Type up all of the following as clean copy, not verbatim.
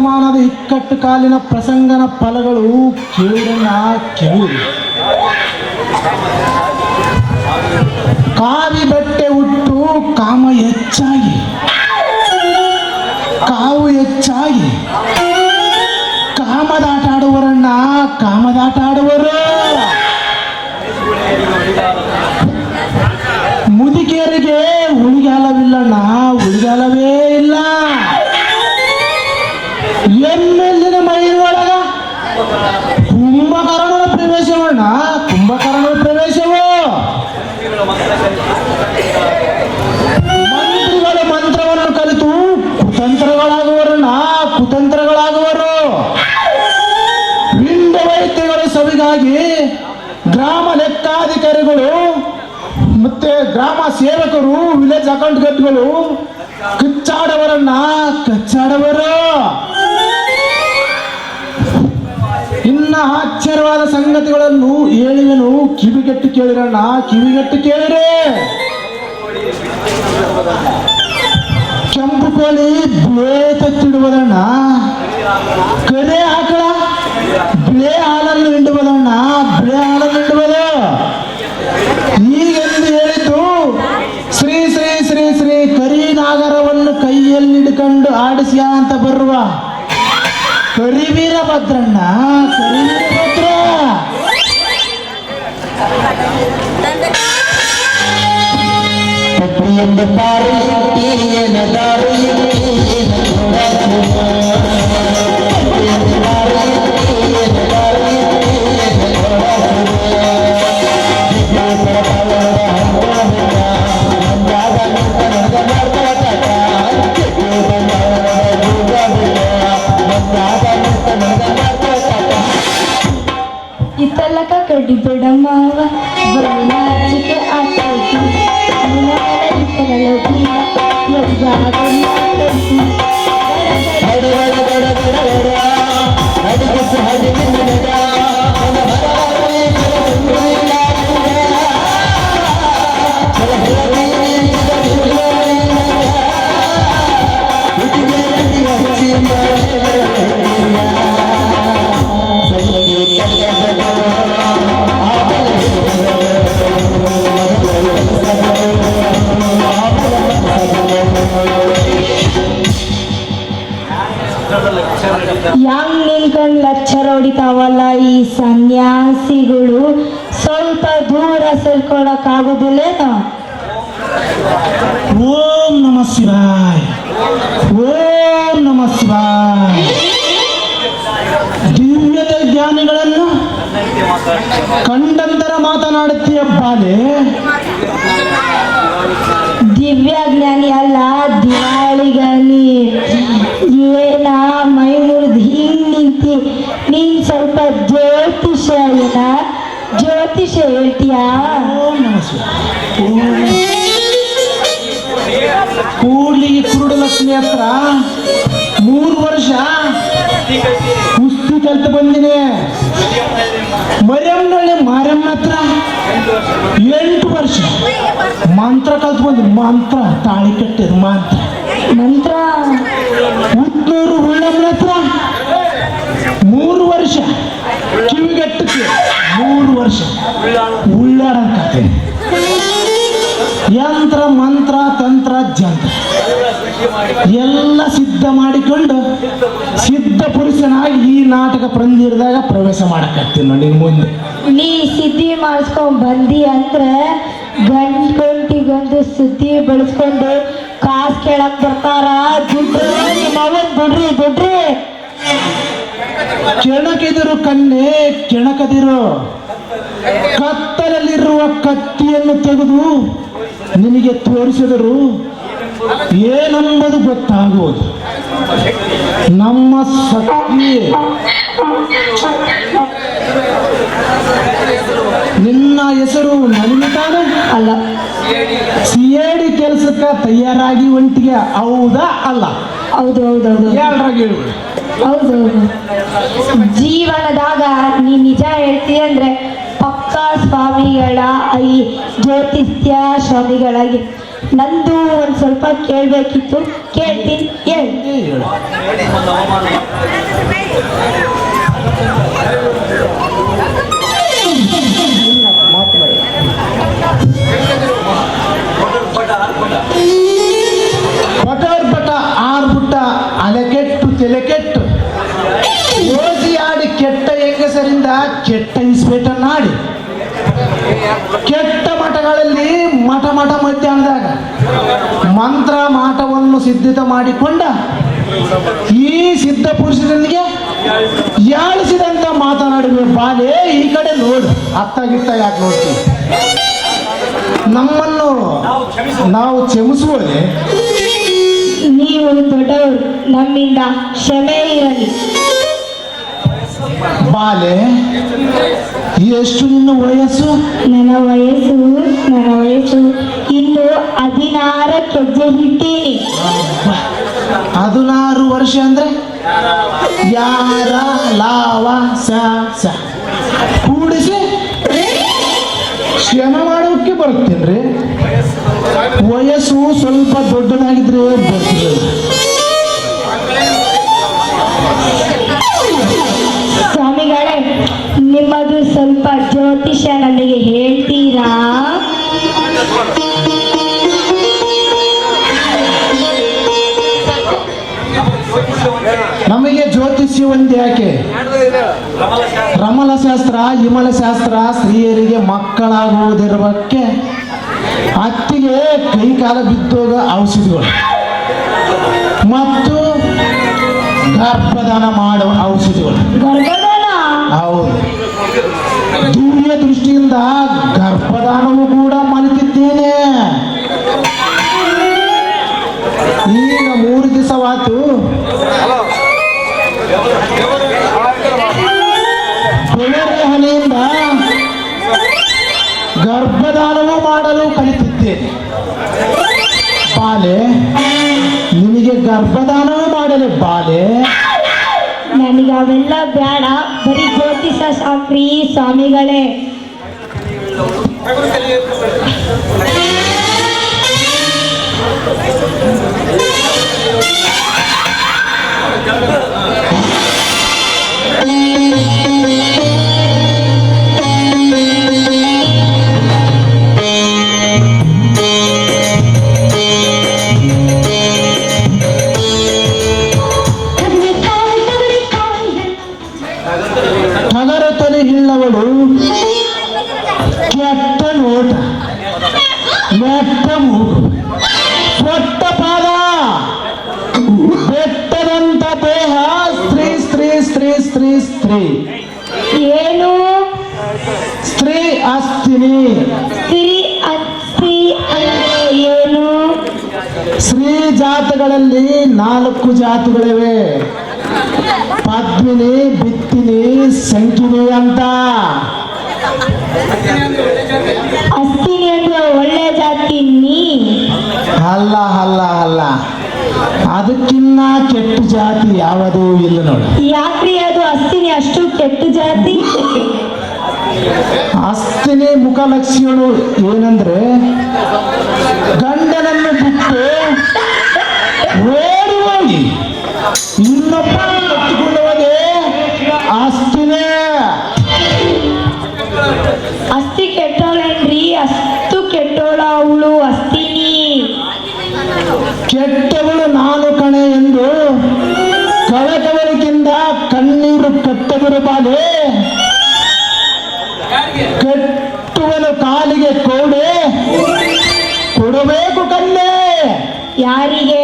ವರ್ತಮಾನದ ಇಕ್ಕಟ್ಟು ಕಾಲಿನ ಪ್ರಸಂಗನ ಫಲಗಳು ಕೇಳಿರನ್ನ ಕೇಳಿ. ಕಾವಿ ಬಟ್ಟೆ ಉಟ್ಟು ಕಾಮ ಹೆಚ್ಚಾಗಿ, ಕಾವು ಹೆಚ್ಚಾಗಿ, ಕಾಮದಾಟ ಆಡುವರನ್ನ ಕಾಮದಾಟ ಆಡುವರು. ಮುದುಕಿಯರಿಗೆ ಉಳಿಗಾಲವಿಲ್ಲಣ್ಣ, ಉಳಿಗಾಲವೇ ಇಲ್ಲ. ಎಮ್ಮೆಲ್ಲಿನ ಮೈಯೊಳಗ ಕುಂಭಕರ್ಣನ ಪ್ರವೇಶವಣ್ಣ, ಕುಂಭಕರ್ಣನ ಪ್ರವೇಶವು. ಮಂತ್ರಿಗಳ ಮಂತ್ರವನ್ನು ಕಲಿತು ಕುತಂತ್ರಗಳಾಗುವರಣ್ಣ, ಕುತಂತ್ರಗಳಾಗುವರು. ವಿಂಡ ವೈದ್ಯಗಳ ಸವಿಗಾಗಿ ಗ್ರಾಮ ಲೆಕ್ಕಾಧಿಕಾರಿಗಳು ಮತ್ತೆ ಗ್ರಾಮ ಸೇವಕರು, ವಿಲೇಜ್ ಅಕೌಂಟ್ ಗಟ್ಗಳು ಕಚ್ಚಾಡವರನ್ನ ಕಚ್ಚಾಡವರು. ಇನ್ನ ಆಶ್ಚರ್ಯವಾದ ಸಂಗತಿಗಳನ್ನು ಹೇಳಿವೆನು, ಕಿವಿಗೆಟ್ಟು ಕೇಳಿರಣ್ಣ, ಕಿವಿಗೆಟ್ಟು ಕೇಳಿರೆ. ಕೆಂಪು ಕೋಳಿ ಬೇತಿಡುವುದಣ್ಣ, ಕರೆ ಆಕಳ ಬಿಳೆ ಹಾಲನ್ನು ಹಿಂಡುವುದಣ್ಣ, ಬಿಳೆ ಹಾಲನ್ನು ಹಿಂಡುವುದು. ಹೀಗೆಂದು ಹೇಳಿದ್ದು ಶ್ರೀ ಶ್ರೀ ಶ್ರೀ ಶ್ರೀ ಕರಿನಾಗರವನ್ನು ಕೈಯಲ್ಲಿ ಹಿಡ್ಕೊಂಡು ಆಡಿಸ್ಯ ಅಂತ ಬರುವ ಕರಿವೀರಭದ್ರಣ್ಣ, ಕರಿವೀರಭದ್ರ. ಇತ್ತಲಕ ಕಡ್ಡಿ ಬಿಡಮ್ಮವ ಬರುನಾಚಿಕೆ ಆಟೈತಿ ಹೆಂಗ್ ನಿಂತ್ಕೊಂಡು ಲಚ್ಚರ ಹೊಡಿತಾವಲ್ಲ ಈ ಸನ್ಯಾಸಿಗಳು, ಸ್ವಲ್ಪ ದೂರ ಸಲ್ಕೊಳಕ್ಕಾಗುದಿಲ್ಲೇನೋ? ಓಂ ನಮ ಶಿವಾಯ, ಓಂ ನಮ ಶಿವಾಯ. ದಿವ್ಯದ ಜ್ಞಾನಿಗಳನ್ನು ಕಂಡಂತರ ಮಾತನಾಡುತ್ತೀಯ ಬಾಲೆ. ದಿವ್ಯ ಜ್ಞಾನಿ ಅಲ್ಲ, ದಿವಾಳಿಗಾನಿ. ಏನ ಮೈ ಮುರಿದು ಹಿಂಗ್ ನಿಂತಿ, ನೀನ್ ಸ್ವಲ್ಪ ಜ್ಯೋತಿಷ ಏನ ಜ್ಯೋತಿಷ ಹೇಳ್ತೀಯಾ? ಓಂ ನಮ ಶಿವಾಯ. ಕೂಡ್ಲಿಗೆ ಕುರುಡಲಕ್ಷ್ಮಿ ಹತ್ರ 3 ವರ್ಷ ಕುಸ್ತಿ ಕಲ್ತು ಬಂದಿನಿ. ಮರಿಯಮ್ಮನಹಳ್ಳಿ ಮಾರಮ್ಮನ ಹತ್ರ 8 ವರ್ಷ ಮಂತ್ರ ಕಲ್ತು ಬಂದಿನಿ. ಮಂತ್ರ ತಾಳಿ ಕಟ್ಟಿದ ಮಂತ್ರ ಮಂತ್ರ. ಉತ್ನೂರು ಹುಳ್ಳಮ್ಮನ ಹತ್ರ 3 ವರ್ಷ ಕಿವಿಗಟ್ಟಕ್ಕೆ 3 ವರ್ಷ ಉಳ್ಳಾಡಂತೆ. ಯಂತ್ರ ಮಂತ್ರ ತಂತ್ರ ಜಂತ್ರ ಎಲ್ಲ ಸಿದ್ಧ ಮಾಡಿಕೊಂಡು ಸಿದ್ಧ ಪುರುಷನಾಗಿ ಈ ನಾಟಕ ಪ್ರಂದಿರದಾಗ ಪ್ರವೇಶ ಮಾಡಕತ್ತೀನಿ ನೋಡಿ ಮುಂದೆ. ನೀ ಸಿದ್ಧಿ ಮಾಡಿಸ್ಕೊಂಡ್ ಬಂದಿ ಅಂದ್ರೆ ಗಂಟಿಗೊಂದು ಸುದ್ದಿ ಬೆಳೆಸ್ಕೊಂಡು ಕಾಸು ಕೇಳಕ್ ಬರ್ತಾರ. ದುಡ್ಡು ದುಡ್ರಿ ದುಡ್ರಿ. ಕೆಣಕಿದರು ಕಣ್ಣೆ ಕೆಣಕದಿರು. ಕತ್ತಲಲ್ಲಿರುವ ಕತ್ತಿಯನ್ನು ತೆಗೆದು ನಿನಗೆ ತೋರಿಸಿದರು ಏನೆಂಬುದು ಗೊತ್ತಾಗುವುದು. ನಮ್ಮ ಶಕ್ತಿ ನಿನ್ನ ಹೆಸರು ನಲಿತಾನೆ ಅಲ್ಲ, ಸಿಐಡಿ ಕೆಲಸಕ್ಕೆ ತಯಾರಾಗಿ ಒಂಟಿಗೆ ಹೌದಾ ಅಲ್ಲ? ಹೌದು ಹೌದೌದು ಯಾರಾಗಿ ಹೇಳ್ಬಿಡಿ. ಹೌದೌದು. ಜೀವನದಾಗ ನೀ ನಿಜ ಹೇಳ್ತೀಯ ಅಂದ್ರೆ ಪಕ್ಕ ಸ್ವಾಮಿಗಳ ಈ ಜ್ಯೋತಿಷ್ಯ ಸ್ವಾಮಿಗಳಾಗಿ ನಂದು ಒಂದು ಸ್ವಲ್ಪ ಕೇಳಬೇಕಿತ್ತು. ಕೇಳ್ತೀನಿ, ಹೇಳಿ. ಪಟ ಆರ್ಬಿಟ್ಟ ಅಲೆ ಕೆಟ್ಟು ತಲೆ ಕೆಟ್ಟು ಓದಿ ಆಡಿ ಕೆಟ್ಟ ಹೆಂಗಸರಿಂದ ಕೆಟ್ಟ ಇಸ್ಬೇಟನ್ನಾಡಿ ಕೆಟ್ಟ ಮಠಗಳಲ್ಲಿ ಮಠ ಮಧ್ಯಾಹ್ನದಾಗ ಮಂತ್ರ ಮಾಟವನ್ನು ಸಿದ್ಧತೆ ಮಾಡಿಕೊಂಡ ಈ ಸಿದ್ಧ ಪುರುಷರೊಂದಿಗೆ ಯಾಳಿಸಿದಂತ ಮಾತನಾಡುವ ಬಾಲೆ ಈ ಕಡೆ ನೋಡು ಅತ್ತಾಗಿತ್ತ ಯಾಕೆ ನೋಡ್ತೀವಿ ನಮ್ಮನ್ನು ನಾವು ಕ್ಷಮಿಸುವುದೇ ನೀವು ದೊಡ್ಡವರು, ನಮ್ಮಿಂದ ಕ್ಷಮೆ ಇರಲಿ. ಬಾಲೆ ಎಷ್ಟು ನಿನ್ನ ವಯಸ್ಸು? ನನ್ನ ವಯಸ್ಸು ಇನ್ನು 16 ಹೆಜ್ಜೆ ಇಟ್ಟೀನಿ. 16 ವರ್ಷ ಅಂದ್ರೆ ಯಾರ ಲಾವ ಸ ಕೂಡಿಸಿ ಕ್ಷಮ ಮಾಡೋಕ್ಕೆ ಬರುತ್ತೇನ್ರಿ. ವಯಸ್ಸು ಸ್ವಲ್ಪ ದೊಡ್ಡದಾಗಿದ್ರೆ ಬರ್ತಿಲ್ಲ. ಸ್ವಾಮಿಗಳೇ, ನಿಮ್ಮದು ಸ್ವಲ್ಪ ಜ್ಯೋತಿಷ್ಯ ನನಗೆ ಹೇಳ್ತೀರಾ? ನಮಗೆ ಜ್ಯೋತಿಷ್ಯ ಒಂದು ಯಾಕೆ? ರಮಲಶಾಸ್ತ್ರ ಹಿಮಲಶಾಸ್ತ್ರ ಸ್ತ್ರೀಯರಿಗೆ ಮಕ್ಕಳಾಗುವುದಿರುವಕ್ಕೆ ಅತ್ತಿಗೆ ಕೈ ಕಾಲ ಬಿದ್ದೋಗ ಔಷಧಿಗಳು ಮತ್ತು ಗರ್ಭದಾನ ಮಾಡುವ ಔಷಧಿಗಳು. ಗರ್ಭದಾನ? ಹೌದು. ದಿವ್ಯ ದೃಷ್ಟಿಯಿಂದ ಗರ್ಭದಾನವೂ ಕೂಡ ಮರೆತಿದ್ದೇನೆ. ಈಗ 3 ದಿವಸವಾತು ಬೆಳರೆ ಹಣೆಯಿಂದ ಗರ್ಭದಾನವೂ ಮಾಡಲು ಕಲಿತಿದ್ದೇನೆ. ಬಾಲೆ, ನಿನಗೆ ಗರ್ಭದಾನವೂ ಮಾಡಲು ಬಾಲೆ? ನನಗೆ ಅವೆಲ್ಲ ಬೇಡ, ಬರೀ ಜ್ಯೋತಿಷ ಶಾಸ್ತ್ರಿ ಸ್ವಾಮಿಗಳೇ. ನಗರತನೆ ಹಿಳ್ಳವಳು ಕೆಟ್ಟ ನೋಟ, ನೆಟ್ಟ ಮೂಗು, ಕೊಟ್ಟ ಪಾದ, ಬೆಟ್ಟದಂತ ದೇಹ, ಸ್ತ್ರೀ ಸ್ತ್ರೀ ಸ್ತ್ರೀ ಸ್ತ್ರೀ ಸ್ತ್ರೀ ಏನು? ಸ್ತ್ರೀ ಅಸ್ತಿನಿ. ಸ್ತ್ರೀ ಅಸ್ತಿ ಅಂದ್ರೆ ಏನು? ಸ್ತ್ರೀ ಜಾತಗಳಲ್ಲಿ 4 ಜಾತಿಗಳಿವೆ. ಪದ್ಮಿನಿ, ಬಿತ್ತಿನಿ, ಶಂಕಿನಿ ಅಂತ. ಅಸ್ತಿನಿ ಅಂದ್ರೆ ಒಳ್ಳೆ ಜಾತಿ. ಅಲ್ಲ ಅಲ್ಲ ಅಲ್ಲ, ಅದಕ್ಕಿನ್ನ ಕೆಟ್ಟ ಜಾತಿ ಯಾವುದೂ ಇಲ್ಲ ನೋಡಿ. ಯಾಕ್ರಿ ಅದು ಅಸ್ತಿನಿ ಅಷ್ಟು ಕೆಟ್ಟ ಜಾತಿ? ಅಸ್ತಿನಿ ಮುಖಲಕ್ಷಣಗಳು ಏನಂದ್ರೆ ಗಂಡನನ್ನು ಬಿಟ್ಟು ಓಡಿ ಹೋಗಿ ಇನ್ನೊಬ್ಬ ಕಟ್ಟಿಕೊಳ್ಳುವುದೇ ಅಸ್ತಿನೇ. ಅಸ್ತಿ ಕೆಟ್ಟವಳೇನ್ರಿ? ಅಷ್ಟು ಕೆಟ್ಟೋಳ ಅವಳು ಅಸ್ತಿನಿ. ಕೆಟ್ಟವಳು ನಾನು ಕಣೆ ಎಂದು ಕಳಕವರಿಕಿಂದ ಕಣ್ಣೀರು ಕಟ್ಟದಿರಬಾಲೆ. ಕೆಟ್ಟವನು ಕಾಲಿಗೆ ಕೋಡೆ ಕೊಡಬೇಕು ಕನ್ನೆ. ಯಾರಿಗೆ?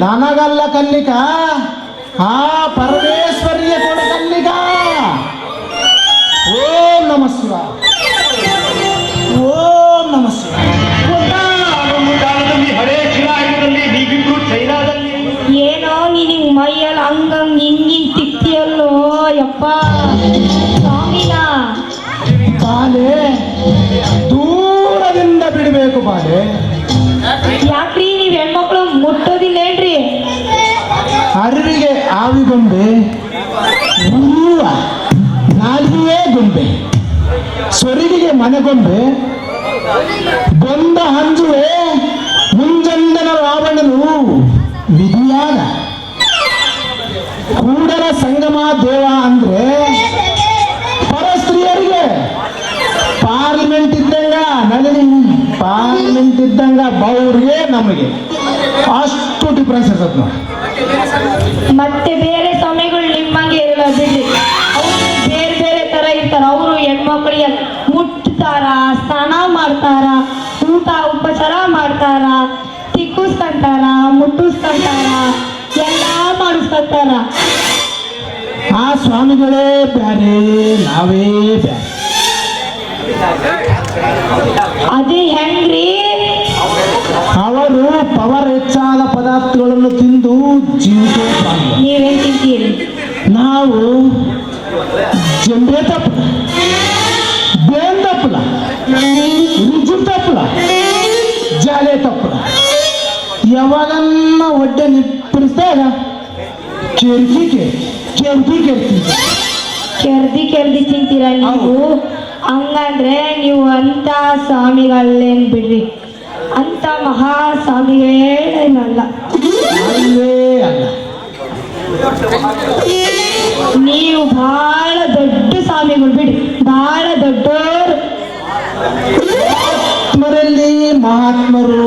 ನನಗಲ್ಲ ಕನ್ನಿಕ, ಆ ಪರಮೇಶ್ವರಿಗೆ ಕೊಡ ಕನ್ನಿಕ. ಓಂ ನಮಃ ಶಿವಾಯ, ಓಂ ನಮಃ ಶಿವಾಯ. ಏನೋ ನೀನಿಂಗ್ ಮೈಯಲ್ಲಿ ಹಂಗಂಗ್ ಹಿಂಗಿಂಗ್ ತಿಕ್ತಿಯಲ್ಲೋ ಯಪ್ಪ ಸ್ವಾಮಿನ. ಬಾಲೆ ದೂರದಿಂದ ಬಿಡಬೇಕು ಬಾಲೆ. ಯಾಕ್ರಿ ನೀವ್ ಹೆಣ್ಮಕ್ಳು ಮುಟ್ಟೋದಿಲ್ಲೇನ್ರಿ? ಅರಿವಿಗೆ ಆವಿಗೊಂಬೆ, ಉರುವ ನಾಲಿಗೆಯೇ ಗೊಂಬೆ, ಸೊರಿಗೆಗೆ ಮನೆಗೊಂಬೆ, ಬಂದ ಹಂಜುವೆ ಮುಂಜಂದನ ರಾವಣನು ವಿಧಿಯಾದ ಕೂಡಲ ತ್ರಿಪುರ ಸಂಗಮ ದೇವ ಅಂದ್ರೆ ಪರಸ್ತ್ರೀಯರಿಗೆ ಪಾರ್ಲಿಮೆಂಟ್ ಇದ್ದಂಗ ನಳಿನಿ ಪಾರ್ಲಿಮೆಂಟ್ ಇದ್ದಂಗ ಬೌರಿಗೆ ನಮಗೆ ಅಷ್ಟು ಡಿಫ್ರೆನ್ಸ್ ಇರ್ತದೆ ನೋಡಿ. ಮತ್ತೆ ಬೇರೆ ಸ್ವಾಮಿಗಳು ನಿಮ್ಮಂಗೆ ಇರಲ್ಲ ಬಿಡ್ರಿ. ಅವರು ಬೇರೆ ಬೇರೆ ತರ ಇರ್ತಾರ. ಅವರು ಹೆಣ್ಮಕ್ಳಿಗೆ ಮುಟ್ತಾರ, ಸ್ನಾನ ಮಾಡ್ತಾರ, ಊಟ ಉಪಚಾರ ಮಾಡ್ತಾರ, ತಿಕ್ಕಿಸ್ಕೊಂತಾರ, ಮುಟ್ಟಿಸ್ಕೊಂತಾರ, ಎಲ್ಲ ಮಾಡಿಸ್ಕೊಂತಾರ. ಆ ಸ್ವಾಮಿಗಳೇ ಬ್ಯಾರೆ, ನಾವೇ ಬ್ಯಾರೆ. ಅದೇ ಹೆಂಗ್ರಿ? ಅವರು ಪವರ್ ಹೆಚ್ಚಾದ ಪದಾರ್ಥಗಳನ್ನು ತಿಂದು ಜೀವಿಸುವ ಸ್ವಾಮಿಗಳು. ನೀವೇನ್ ತಿಂತೀರಿ? ನಾವು ಜಂಬೆ ತಪ್ಪಲ, ಬೇನ್ ತಪ್ಪಲ, ರುಜು ತಪ್ಪಲ, ಜಾಲೆ ತಪ್ಪಲ ಯಾವಾಗನ್ನ ಹೊಟ್ಟೆ ನಿಪ್ಪರಿಸಿದಾಗ ಕೆರ್ಕಿ ಕೆರ್ದಿ ತಿಂತೀರ ನೀವು? ಹಂಗಂದ್ರೆ ನೀವು ಅಂತ ಸ್ವಾಮಿಗಳೇನ್ ಬಿಡ್ರಿ. ಅಂತ ಮಹಾ ಸ್ವಾಮಿಗಳೇನಲ್ಲ. ಅಲ್ಲೇ ಅಲ್ಲ, ನೀವು ಬಹಳ ದೊಡ್ಡ ಸ್ವಾಮಿಗಳು ಬಿಡಿ, ಬಹಳ ದೊಡ್ಡವರು. ಆತ್ಮರಲ್ಲಿ ಮಹಾತ್ಮರು.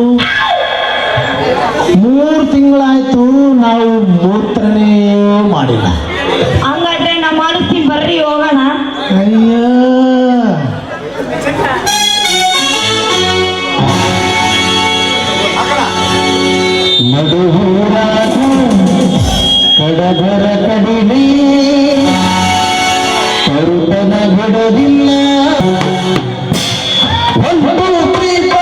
3 ತಿಂಗಳಾಯ್ತು ನಾವು ಮೂತ್ರನೇ ಮಾಡಿಲ್ಲ. ಹಂಗಾದ್ರೆ ನಾ ಮಾಡಿಸ್ತೀನಿ, ಬರ್ರಿ ಹೋಗೋಣ. ಅಯ್ಯ ನಡುವೂರಾಗ ಕಡಗರ ಕಡಿಮೆ ಕರುತನ ಬಿಡದಿಲ್ಲ. ಒಂದು ಪ್ರೀತ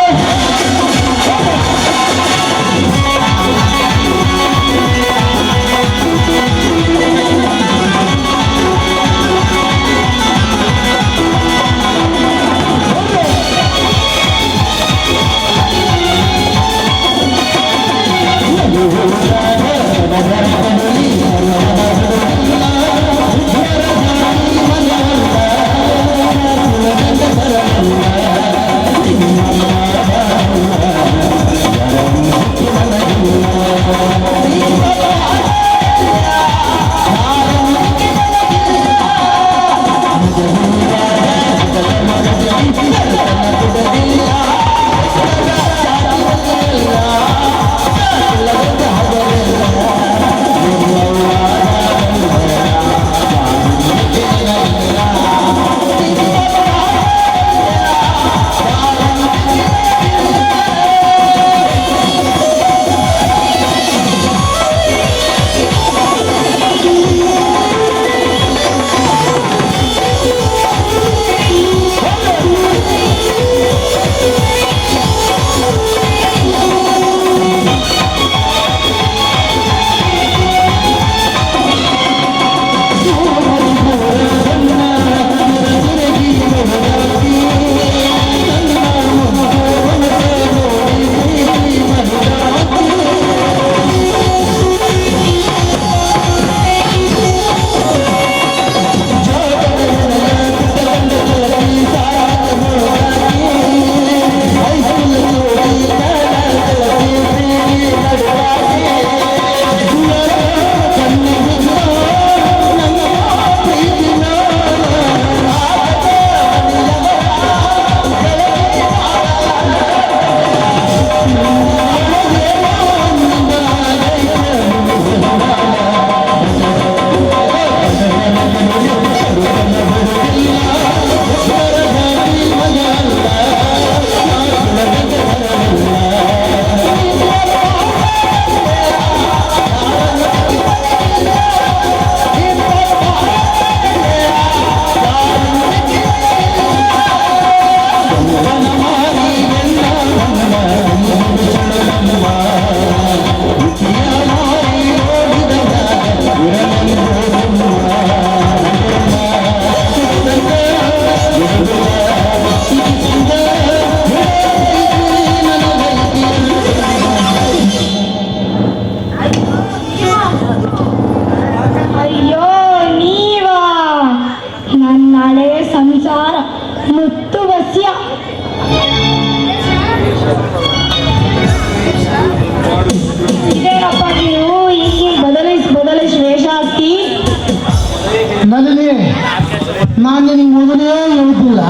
ನಾನು ನಿನಗೆ ಮೊದಲೇ ಹೇಳುತ್ತಿಲ್ಲ,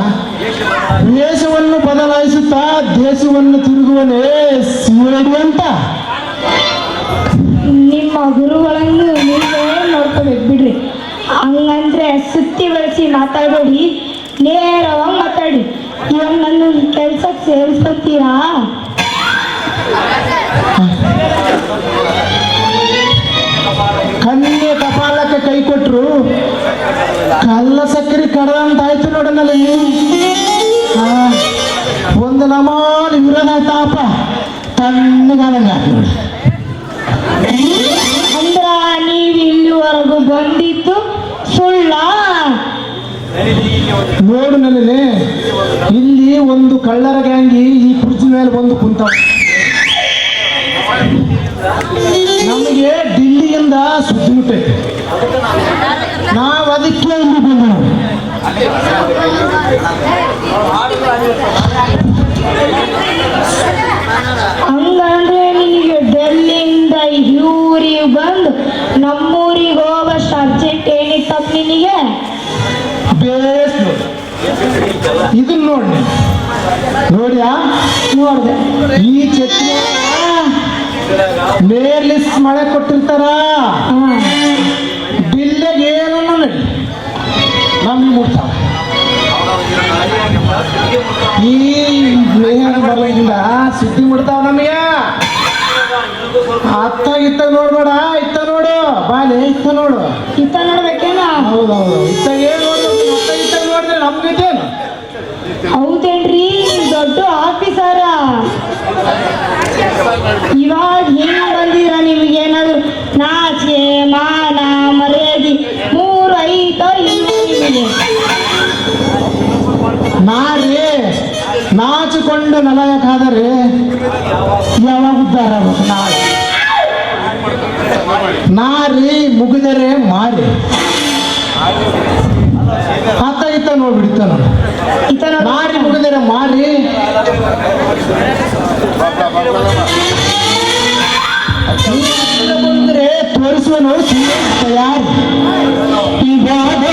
ವೇಷವನ್ನು ಬದಲಾಯಿಸುತ್ತಾ ದೇಶವನ್ನು ತಿರುಗುವನೇ ಸಿಂಹಡಿ ಅಂತ. ನಿಮ್ಮ ಗುರುಗಳನ್ನು ನೀವೇ ನೋಡ್ಕೋಬೇಕು ಬಿಡ್ರಿ. ಹಂಗಂದ್ರೆ ಸುತ್ತಿ ಬಳಸಿ ಮಾತಾಡೋಡಿ, ನೇರವಾಗಿ ಮಾತಾಡಿ. ಇವಾಗ ನನ್ನ ಕೆಲ್ಸಕ್ಕೆ ಸೇರಿಸ್ಕೊತೀರಾ? ಕನ್ಯೆ ಕಪಾಲಕ್ಕೆ ಕೈ ಕೊಟ್ಟರು ಕಲ್ಲ ಸಕ್ಕರೆ ಕಡದಂತಾಯ್ತು ನೋಡನಲ್ಲ. ಒಂದು ನಮಾಲಿ ವಿರೋಧ ತಾಪ ತಣ್ಣಗಾದಂಗ ನೋಡಿ. ಅಂದ್ರ ನೀವು ಇಲ್ಲಿವರೆಗೂ ಬಂದಿದ್ದು ಸುಳ್ಳ? ನೋಡು ನನಗೆ ಇಲ್ಲಿ ಒಂದು ಕಳ್ಳರ ಗ್ಯಾಂಗಿ ಈ ಫ್ರಿಡ್ಜ್ ಮೇಲೆ ಬಂದು ಕುಂತ. ನಮಗೆ ಡಿಲ್ಲಿಯಿಂದ ಸುದ್ದಿ ಮುಟ್ಟೈತೆ, ನಾವು ಅದಕ್ಕೆ ಇಲ್ಲಿ ಬಂದ. ಹಂಗಂದ್ರೆ ನಿನಗೆ ಡೆಲ್ಲಿಯಿಂದ ಊರಿಗೆ ಬಂದು ನಮ್ಮೂರಿಗೆ ಹೋಗೋಷ್ಟು ಅರ್ಜೆಂಟ್ ಏನಿತ್ತಪ್ಪ ನಿನಗೆ? ಬೇಸ್ ನೋಡಿ, ಇದನ್ನ ನೋಡಿ ನೋಡ್ಯಾ? ನೋಡ್ದೆ. ಈ ಛತ್ರಿ ಮೇಲಿಸ್ ಮಳೆ ಕೊಟ್ಟಿರ್ತಾರ, ಬಿಲ್ಲೆಗೆ ಏನನ್ನ ನಡಿ ನಮ್ಗೆ ಮುಟ್ತಾವ. ಈ ಮೇಹ ಬರಲಿಂದ ಸುದ್ದಿ ಮುಡ್ತಾವ ನಮಗೆ. ಅತ್ತ ಇತ್ತ ನೋಡ್ಬೇಡ, ಇತ್ತ ನೋಡು ಬಾಲೆ, ಇತ್ತ ನೋಡು. ಇತ್ತ ನೋಡ್ಬೇಕೇನ? ಹೌದೌದು, ಇತ್ತಾಗ ಏನು ನೋಡು, ಅತ್ತ ಇತ್ತ ನೋಡಿದ್ರೆ ನಮ್ಗಿದ್ದೇನು. ಹೌದೇನ್ರಿ, ನೀವು ದೊಡ್ಡ ಆಫೀಸರ. ಇವಾಗ ಹೆಂಗ್ ಬಂದಿರ? ನಿಮಗೇನಾದ್ರು ನಾಚಿಕೆ ಮಾನ ಮರ್ಯಾದೆ ಮೂರು ಐತ ನಿಮಗೆ? ನಾರಿ ನಾಚಿಕೊಂಡು ನಲಯಕ್ಕಾದರೆ ಯಾವಾಗ ಉದ್ಧಾರ ಆಗ್ಬೇಕು? ನಾರಿ ಮುಗಿದರೆ ಮಾರಿ. ಅತ್ತ ಇತ್ತ ನೋಡ್ಬಿಡಿತ್ತ ನೋಡಿ. ಇತ್ತ ನೋಡಿ. ಮಾರಿ ಮುಗಿದರೆ ಮಾರಿ. ಬಂದ್ರೆ ತೋರಿಸುವನು ತಯಾರಿ. ಇವಾಗ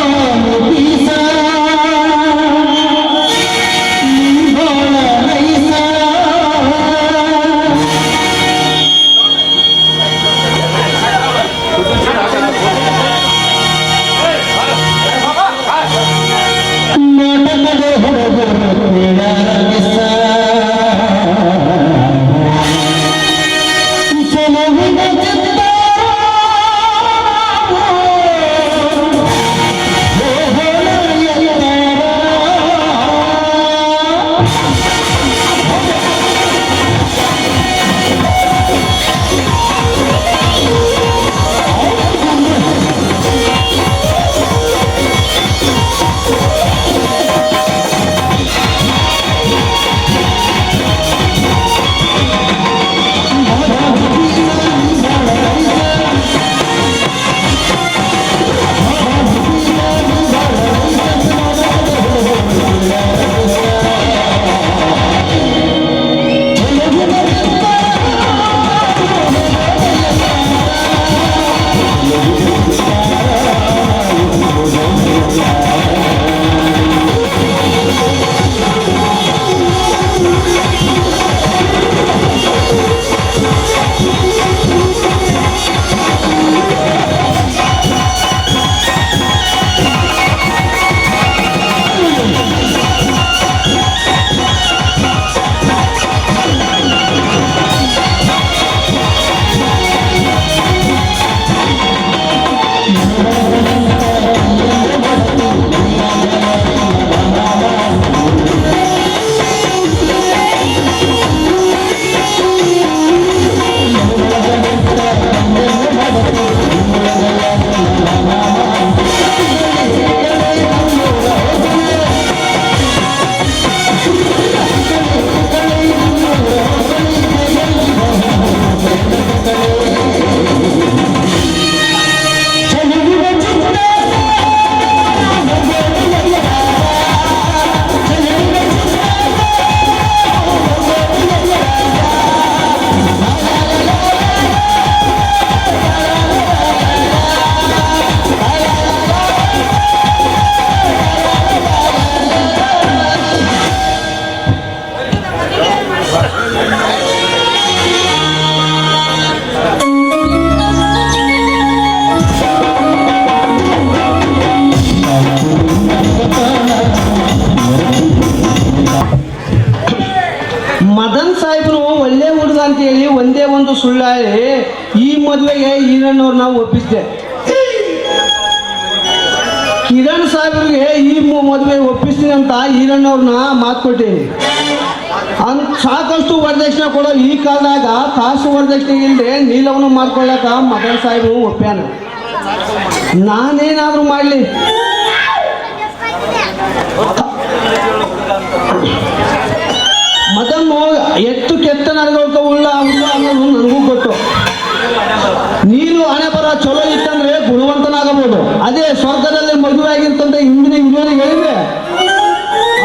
ಈರಣ್ಣವ್ರನ್ನ ಒಪ್ಪಿಸಿದೆ. ಕಿರಣ್ ಸಾಹೇಬ್ರಿಗೆ ಈ ಮದುವೆ ಒಪ್ಪಿಸ್ತೀನಿ ಅಂತ ಈರಣ್ಣವ್ರನ್ನ ಮಾತು ಕೊಟ್ಟೀನಿ. ಸಾಕಷ್ಟು ವರದಕ್ಷಿಣೆ ಕೊಡೋ ಈ ಕಾಲದಾಗ ಕಾಸು ವರದಕ್ಷಿಣೆ ಇಲ್ಲದೆ ನೀಲವನ್ನ ಮಾಡ್ಕೊಳ್ಳಕ ಮದನ್ ಸಾಹೇಬ್ ಒಪ್ಪ್ಯಾನ. ನಾನೇನಾದ್ರೂ ಮಾಡಲಿ, ಮದನ್ನು ಎಷ್ಟು ಕೆಟ್ಟ ನಡೆದೋಳ್ತಾ ಉಳ್ಳ ಅನ್ನೋದು ನನಗೂ ಗೊತ್ತು. ನೀನು ಹಣೆ ಬರ ಚಲೋ ಇತ್ತಂದ್ರೆ ಗುಣವಂತನಾಗಬಹುದು. ಅದೇ ಸ್ವರ್ಗದಲ್ಲಿ ಮದುವೆ ಆಗಿರ್ತಂತ ಹಿಂದಿನ ಹಿರಿಯರಿಗೆ ಹೇಳಿದ್ರೆ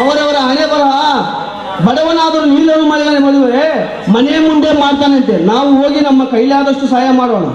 ಅವರವರ ಹಣೆ ಬರ ಬಡವನಾದರೂ ನೀಲನ್ನು ಮಾಡಿದ ಮದುವೆ ಮನೆ ಮುಂದೆ ಮಾಡ್ತಾನಂತೆ. ನಾವು ಹೋಗಿ ನಮ್ಮ ಕೈಲಾದಷ್ಟು ಸಹಾಯ ಮಾಡೋಣ.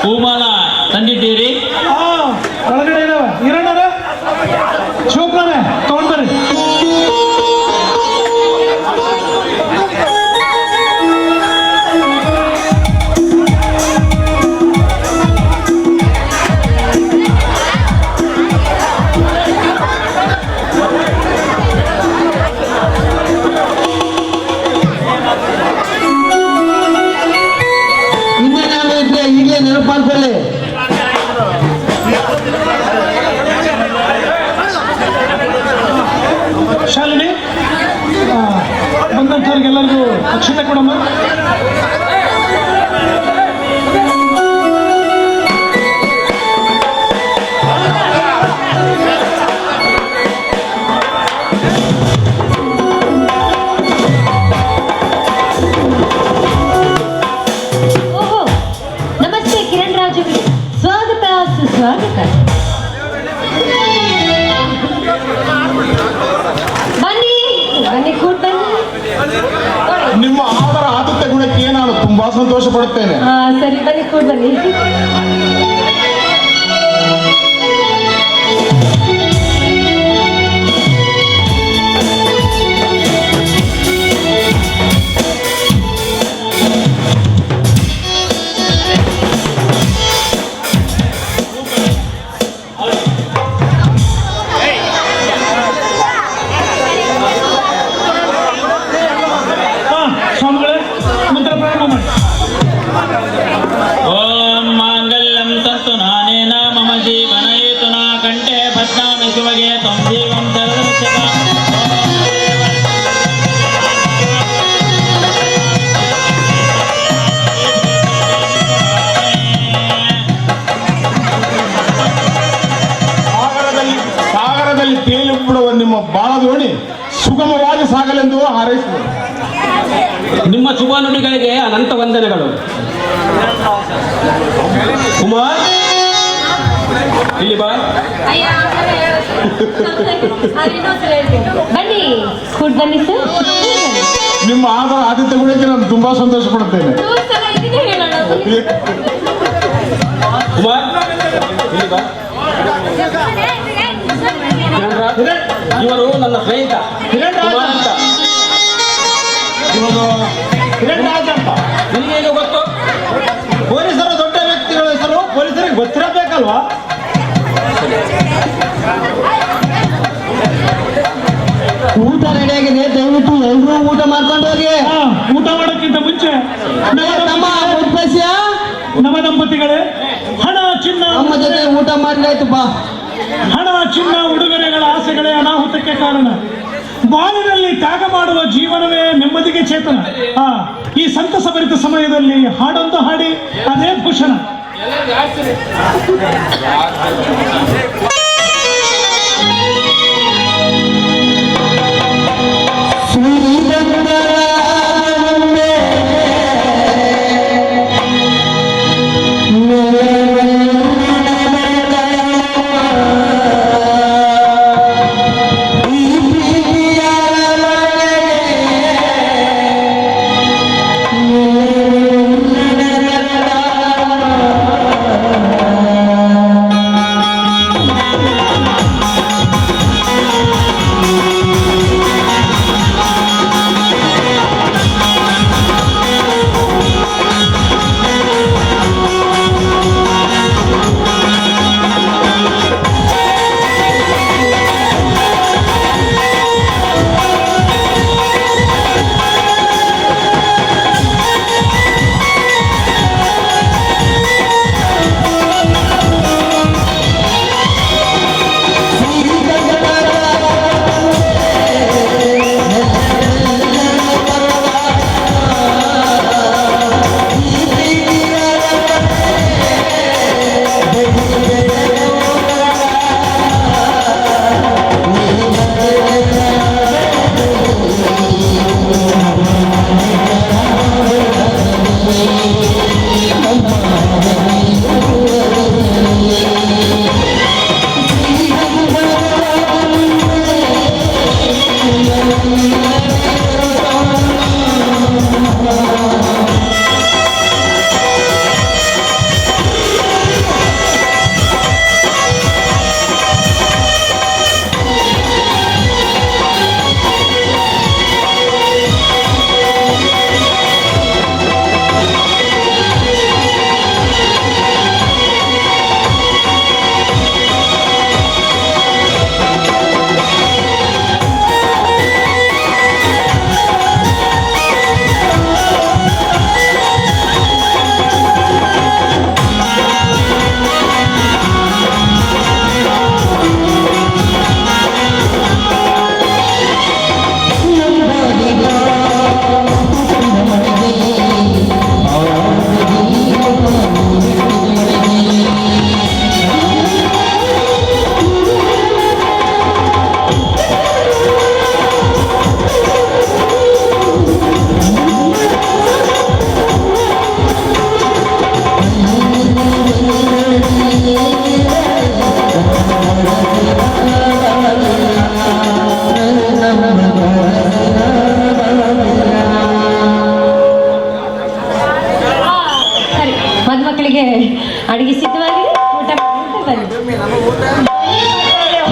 ಹೂಮಾಲ ತಂದಿದ್ದೀರಿ? ಒಳಗಡೆ ಇದಾವೆ. ಈರಣ್ಣರ ಶಿವಪ್ರಾಣೆ ತಗೊಂಡ್ಬರ್ರಿ. ಈಗಲೇ ನೆನಪು ಮಾಡ್ಕೊಳ್ಳಿ. ಶಾಲಿನಿ, ಬಂದಂಥವ್ರಿಗೆಲ್ಲರಿಗೂ ಅಕ್ಷತೆ ಕೊಡಮ್ಮ. ಓಹೋ, ನಮಸ್ತೆ ಕಿರಣ್ ರಾಜು, ಸ್ವಾಗತ ಸುಸ್ವಾಗತ. ಬನ್ನಿ ಬನ್ನಿ, ಕೂತ್ ಬನ್ನಿ. ನಿಮ್ಮ ಆದರ ಆತಿಥ್ಯ ಗುಣಕ್ಕೆ ನಾನು ತುಂಬಾ ಸಂತೋಷ ಪಡುತ್ತೇನೆ. ಸರಿ, ಬನ್ನಿ ಕೂತ್ ಬನ್ನಿ. ಸ್ವಾಮಿಗಳೇ, ಮಂತ್ರ ಪ್ರಾರಂಭ ಮಾಡಿ. ಓಂ ಮಾಂಗಲ್ಯಂ ತಂತು ನಾನೇನ ಮಮ ಜೀವನ ಹೇತುನಾ ಕಂಠೆ ಪದ್ಮಾಮಿ ಶಿವಗೆ ತ್ವಂ ಜೀವಂ ಶರದಂ. ಸಾಗರದಲ್ಲಿ ತೇಲಿ ಬಿಡುವ ನಿಮ್ಮ ಬಾಣದೋಣಿ ಸುಗಮವಾಗಿ ಸಾಗಲೆಂದು ಹಾರೈಸಿದೆ. ನಿಮ್ಮ ಶುಭ ನುಡಿಗಳಿಗೆ ಅನಂತ ವಂದನೆಗಳು. ಕುಮಾರ್, ಇಲ್ಲಿ ಬಾ. ಬನ್ನಿ ಕೂತ್ ಬನ್ನಿ ಸರ್. ನಿಮ್ಮ ಆದರ ಆತಿಥ್ಯ ಗುಣಕ್ಕೆ ನಾನು ತುಂಬಾ ಸಂತೋಷ ಪಡುತ್ತೇನೆ. ಕುಮಾರ್, ಇಲ್ಲಿ ಬಾ. ಇವರು ನನ್ನ ಸ್ನೇಹಿತ ಕುಮಾರ್ ಅಂತ. ನಿನಗೆ ಹೇಗೆ ಗೊತ್ತು? ಪೊಲೀಸರು ದೊಡ್ಡ ವ್ಯಕ್ತಿಗಳ ಹೆಸರು ಪೊಲೀಸರಿಗೆ ಗೊತ್ತಿರಬೇಕಲ್ವಾ? ಊಟ ರೆಡಿಯಾಗಿದೆ, ದಯವಿಟ್ಟು ಎಲ್ಲರೂ ಊಟ ಮಾಡ್ಕೊಂಡು ಹೋಗಿ. ಊಟ ಮಾಡೋಕ್ಕಿಂತ ಮುಂಚೆ ನಮ್ಮ ಉದ್ದೇಶ ನವ ದಂಪತಿಗಳೇ, ಹಣ ಚಿನ್ನ ನಮ್ಮ ಜೊತೆ ಊಟ ಮಾಡ್ಲಾಯ್ತು ಬಾ. ಹಣ ಚಿನ್ನ ಉಡುಗೊರೆಗಳ ಆಸೆಗಳೇ ಅನಾಹುತಕ್ಕೆ ಕಾರಣ. ಬಾಳಿನಲ್ಲಿ ತ್ಯಾಗ ಮಾಡುವ ಜೀವನವೇ ನೆಮ್ಮದಿಗೆ ಚೇತನ. ಈ ಸಂತಸ ಭರಿತ ಸಮಯದಲ್ಲಿ ಹಾಡೊಂದು ಹಾಡಿ, ಅದೇ ಭೂಷಣ. ಮಕ್ಕಳಿಗೆ ಅಡಿಗೆ ಸಿದ್ಧವಾಗಿದೆ, ಊಟ ಬನ್ನಿ.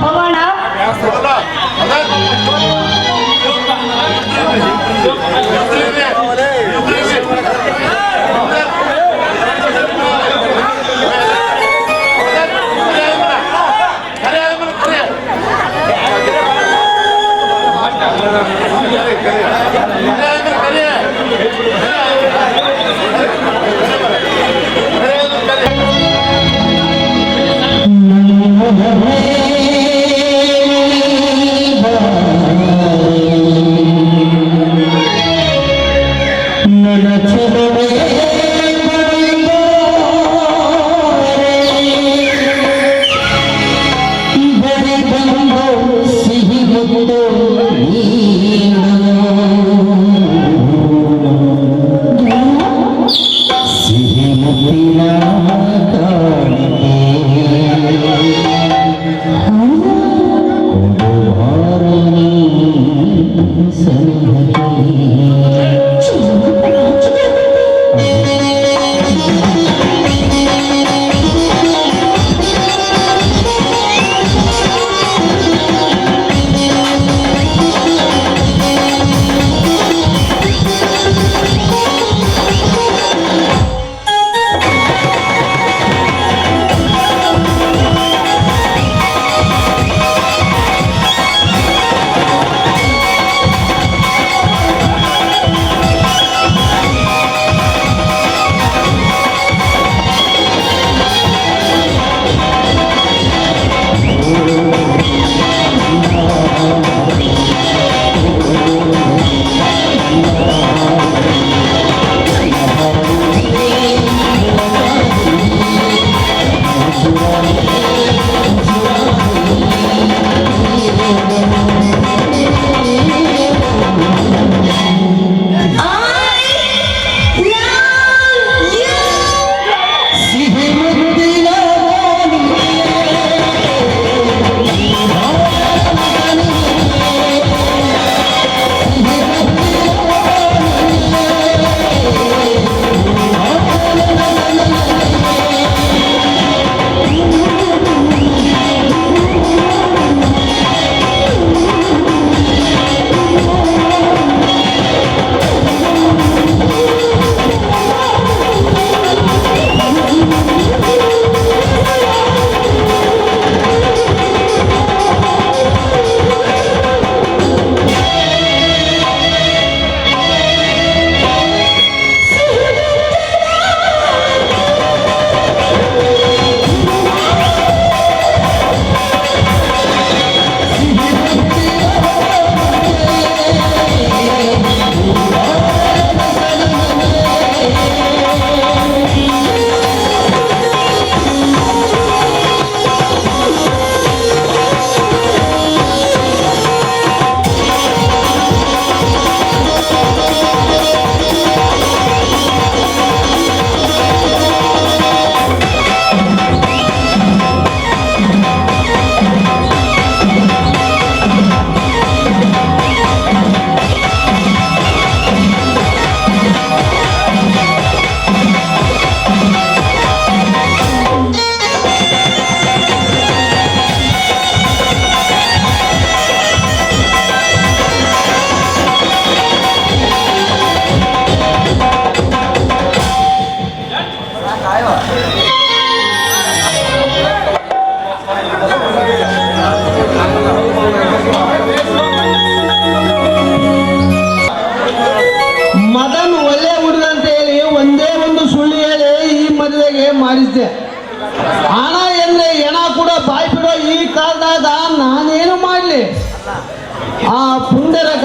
ಹೋಗೋಣ.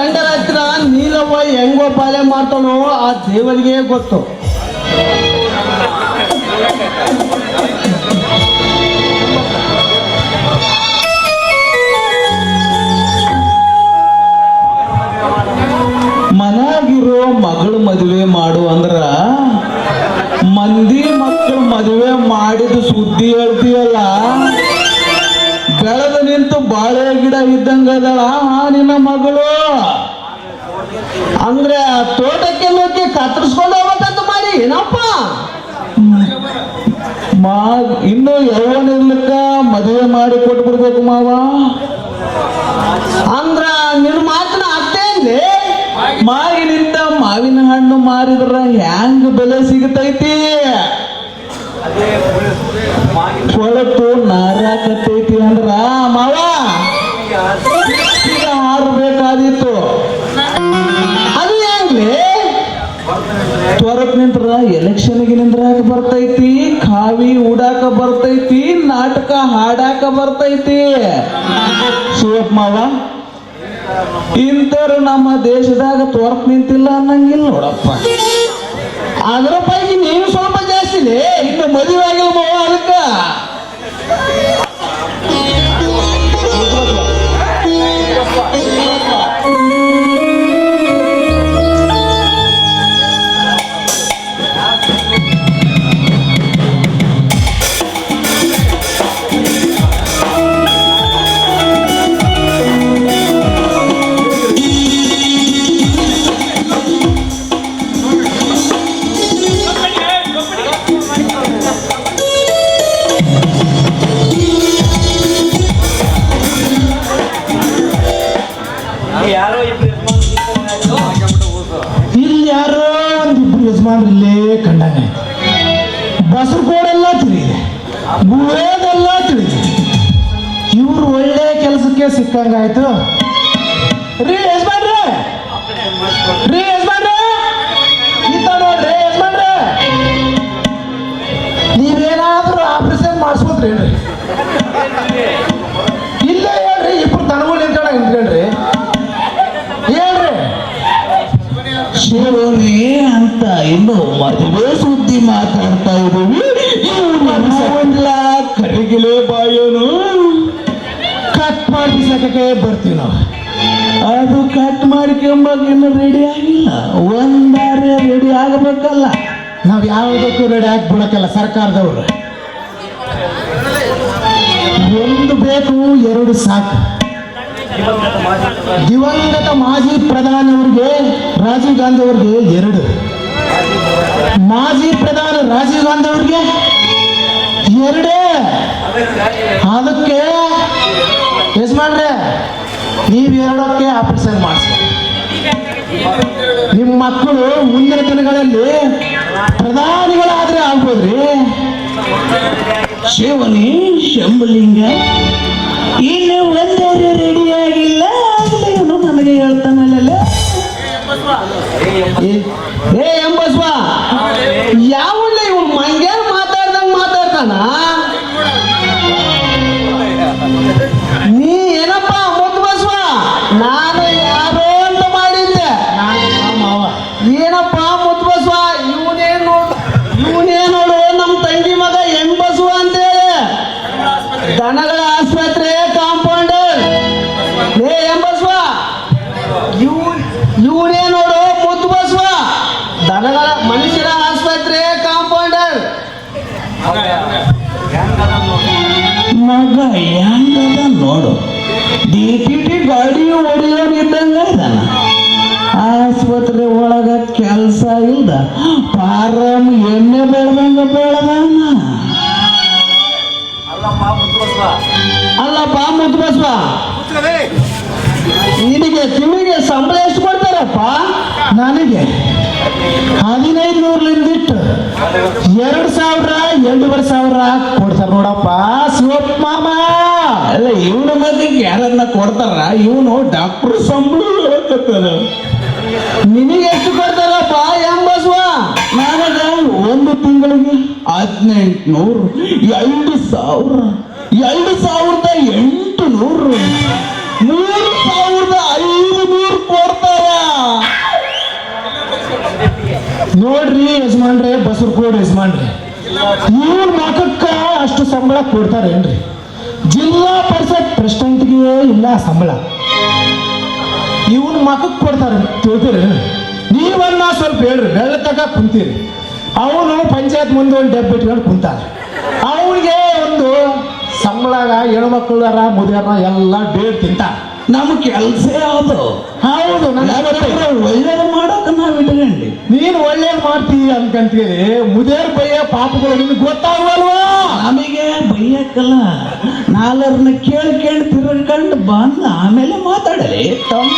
ಗಂಡರ ಹತ್ರ ನೀಲವ್ವ ಹೆಂಗೋ ಪಾಲೆ ಮಾಡ್ತಾನೋ ಆ ದೇವರಿಗೆ ಗೊತ್ತು. ಮನಾಗಿರೋ ಮಗಳು ಮದುವೆ ಮಾಡು ಅಂದ್ರ ಮಂದಿ ಮಕ್ಕಳು ಮದುವೆ ಮಾಡಿದ ಸುದ್ದಿ ಹೇಳ್ತೀವಲ್ಲ, ಬೆಳೆದು ನಿಂತು ಬಾಳೆ ಗಿಡ ಇದ್ದಂಗದಳ ನಿನ್ನ ಮಗಳು. ಅಂದ್ರೆ ತೋಟಕ್ಕೆ ನುಗ್ಗಿ ಕತ್ತರಿಸ್ಕೊಂಡು ಹೋಗ್ಬೇಕಂತ ಮಾಡಿ ಏನಪ್ಪ ಇನ್ನು ಯೌವನ ಇರ್ಲಿಕ್ಕ ಮದುವೆ ಮಾಡಿ ಕೊಟ್ಬಿಡ್ಬೇಕು ಮಾವ. ಅಂದ್ರ ನಿನ್ನ ಮಾತಿನ ಅರ್ಥ ಏನ್ರಿ? ಮಾವಿನಿಂದ ಮಾವಿನ ಹಣ್ಣು ಮಾರಿದ್ರ ಹ್ಯಾಂಗ ಬೆಲೆ ಸಿಗತೈತಿ? ಹೊಳತು ನಾರಾಕತೈತಿ ಅಂದ್ರ ಮಾವ ಈಗ ಹಾರಬೇಕಾದಿತ್ತು. ಅದು ಹೆಂಗ್ಲಿ? ತ್ವರಕ್ ನಿಂತ್ರ ಎಲೆಕ್ಷನ್ಗೆ ನಿಂದ್ರಾಕ ಬರ್ತೈತಿ, ಕಾವಿ ಉಡಾಕ ಬರ್ತೈತಿ, ನಾಟಕ ಹಾಡಾಕ ಬರ್ತೈತಿ. ಶಿವಪ್ಪ ಮಾವ, ಇಂಥವ್ರು ನಮ್ಮ ದೇಶದಾಗ ತ್ವರಕ್ ನಿಂತಿಲ್ಲ ಅನ್ನಂಗಿಲ್ಲ ನೋಡಪ್ಪ. ಅದರ ಪೈಕಿ ನೀವು ಸ್ವಲ್ಪ ಜಾಸ್ತಿನೇ, ಇನ್ನು ಮದುವೆ ಆಗಿಲ್ಲ ಮಾವ. ಅದಕ್ಕ ಇಲ್ಲಿ ಯಾರೋ ಒಂದಿಬ್ರು ಯಜಮಾನ್ರಲ್ಲೇ ಕಂಡಂಗೆ ಬಸರುಕೋಡೆಲ್ಲ ತಿಳಿದೆ, ಗುಳೇದೆಲ್ಲ ತಿಳಿದೆ. ಇವ್ರು ಒಳ್ಳೆ ಕೆಲಸಕ್ಕೆ ಸಿಕ್ಕಂಗಾಯ್ತು. ರೀ ಯಜಮಾನ್ರೆ, ರೀ ಯಜಮಾನ್ರೆ, ಈತ ನೋಡ್ರಿ ಯಜಮಾನ್ರೆ, ನೀವೇನಾದ್ರೂ ಆಪರೇಷನ್ ಮಾಡಿಸ್ಬೋದ್ರೇನ್ರಿ? ಇಲ್ಲೇ ಹೇಳ್ರಿ, ಇಬ್ರು ತನಗಳು ನಿಂತ್ಕೊಂಡ್ರಿ ಹೇಳ್ರಿ. ಶಿವನೇ ಅಂತ ಇನ್ನು ಮದುವೆ ಸುದ್ದಿ ಮಾತಾಡ್ತಾ ಇದ್ದೀವಿ. ಕರಿಗಿಲೆ ಬಾಯೋನು ಕಟ್ ಮಾಡಿಸಕ್ಕೆ ಬರ್ತೀವಿ ನಾವು. ಅದು ಕಟ್ ಮಾಡ್ಕೊಂಬಾಗ ಇನ್ನು ರೆಡಿ ಆಗಿಲ್ಲ, ಒಂದಾರೆ ರೆಡಿ ಆಗಬೇಕಲ್ಲ. ನಾವು ಯಾವುದಕ್ಕೂ ರೆಡಿ ಆಗ್ಬಿಡಕ್ಕಲ್ಲ ಸರ್ಕಾರದವ್ರು. ಒಂದು ಬೇಕು, ಎರಡು ಸಾಕು. ದಿವಂಗತ ಮಾಜಿ ಪ್ರಧಾನಿ ಅವರಿಗೆ, ರಾಜೀವ್ ಗಾಂಧಿ ಅವರಿಗೆ 2, ಮಾಜಿ ಪ್ರಧಾನಿ ರಾಜೀವ್ ಗಾಂಧಿ ಅವರಿಗೆ 2. ಅದಕ್ಕೆ ಯಜಮಾನ್ರೆ, ನೀವು 2ಕ್ಕೆ ಆಪರೇಷನ್ ಮಾಡಿಸಿ. ನಿಮ್ಮ ಮಕ್ಕಳು ಮುಂದಿನ ದಿನಗಳಲ್ಲಿ ಪ್ರಧಾನಿಗಳಾದ್ರೆ ಆಗ್ಬೋದ್ರಿ. ಶಿವನಿ ಶಂಭುಲಿಂಗ ಇನ್ನು ಒಂದಾರೆ ರೆಡಿ ಆಗಿಲ್ಲ ಇವನು ನನಗೆ ಹೇಳ್ತಾನಲ್ಲ. ಏ ಎಂಬಸ್ವ, ಯಾವಲ್ಲ ಇವ್ ಮಂಗ್ಯಾರ ಮಾತಾಡ್ದಂಗ ಮಾತಾಡ್ತಾನ. ನೀ ಏನಪ್ಪ ಮುದ್ದು ಬಸ್ವ, ನಾನು ಯಾರೋ ಅಂತ ಮಾಡಿದ್ದೆ. ಏನಪ್ಪ ಮುದ್ದು ಬಸ್ವ, ಇವನೇ ನೋಡು ನಮ್ಮ ತಂಗಿ ಮಗ ಎಂಬಸ್ವ ಅಂತೇಳಿ ದನಗಳ ಆಸ್ಪತ್ರೆ ಕಾಂಪೌಂಡರ್. ಏ ಎಂಬಸ್ವ, ಇವನೇ ನೋಡು ಮುದ್ದು ಬಸ್ವ, ದನಗಳ ಮನುಷ್ಯರ ಆಸ್ಪತ್ರೆ ಕಾಂಪೌಂಡರ್. ಮಗ ಹೆಂಗದ ನೋಡು, ಡಿಟಿಟಿ ಗಾಡಿ ಹೊಡೆಯೋನಿದ್ದಂಗ ಇದ್ದಾನ. ಆಸ್ಪತ್ರೆ ಒಳಗ ಕೆಲಸ ಇಲ್ದ ಪಾರಂ ಎಣ್ಣೆ ಬೆಳ್ದಂಗ ಬೆಳದಾನ. ಅಲ್ಲಪ್ಪ ಮುದ್ದು ಬಸ್ವ, ನಿನಗೆ ತಿಂಗಳಿಗೆ ಸಂಬಳ ಎಷ್ಟು ಕೊಡ್ತಾರಪ್ಪ? ನನಗೆ 1500 ಇಟ್ಟು 2,000 2,500 ಕೊಡ್ತಾರ ನೋಡಪ್ಪ ಶಿವಪ್ಪ ಮಾಮ. ಅಲ್ಲ ಇವನ ಮಗಗೆ ಯಾರನ್ನ ಕೊಡ್ತಾರ? ಇವನು ಡಾಕ್ಟರ್ ಸಂಬಳ ಹೇಳಕತ್ತಾನ. ನಿನಗೆ ಎಷ್ಟು ಕೊಡ್ತಾರಪ್ಪ ಎಂಬಸ್ವ? ನನಗ ಒಂದು ತಿಂಗಳಿಗೆ 1800, 2,000, 2,800, 3,500 ಕೊಡ್ತಾರ. ನೋಡ್ರಿ ಯಜಮಾನ್ರೆ, ಬಸರ್ಕೋಡ್ ಯಜಮಾನ್ರೆ, ಇವ್ರ ಮಕಕ್ಕ ಅಷ್ಟು ಸಂಬಳ ಕೊಡ್ತಾರೇನ್ರಿ? ಜಿಲ್ಲಾ ಪರಿಷತ್ ಪ್ರೆಸಿಡೆಂಟ್ಗೆ ಇಲ್ಲ ಸಂಬಳ, ಇವನ್ ಮಕಕ್ಕೆ ಕೊಡ್ತಾರೆ ತಿಳ್ತೀರಿ? ನೀವನ್ನ ಸ್ವಲ್ಪ ಹೇಳ್ರಿ, ಬೆಳ್ಳತಕ್ಕ ಕುಂತೀರಿ. ಅವನು ಪಂಚಾಯತ್ ಮುಂದೆ ಒಂದು ಡಬ್ಬಿ ಇಟ್ಕೊಂಡು ಕುಂತಾನೆ. ಅವನಿಗೆ ಒಂದು ಸಂಬಳಗ ಹೆಣ್ಮಕ್ಳಾರ ಮುದಿಯಾರ ಎಲ್ಲ ಬೇಡ್ ತಿಂತಾನೆ. ನಮ್ಮ ಕೆಲಸ ಯಾವುದು? ಹೌದು, ಒಳ್ಳೇದು ಮಾಡೋಕೆ ನಾವು ಇಟ್ಕೊಂಡಿ. ನೀನು ಒಳ್ಳೇದು ಮಾಡ್ತೀವಿ ಅನ್ಕಂತೀರಿ, ಮುದೇರ್ ಬಯ್ಯ ಪಾಪಗಳು ನಿಮ್ಗೆ ಗೊತ್ತಾಗಲ್ವಾ? ನಮಗೆ ಬೈಯಕ್ಕಲ್ಲ, ನಾಲ್ಕರನ್ನ ಕೇಳಿ ತಿರ್ಕೊಂಡು ಬಂದು ಆಮೇಲೆ ಮಾತಾಡಲಿ ತಮ್ಮ.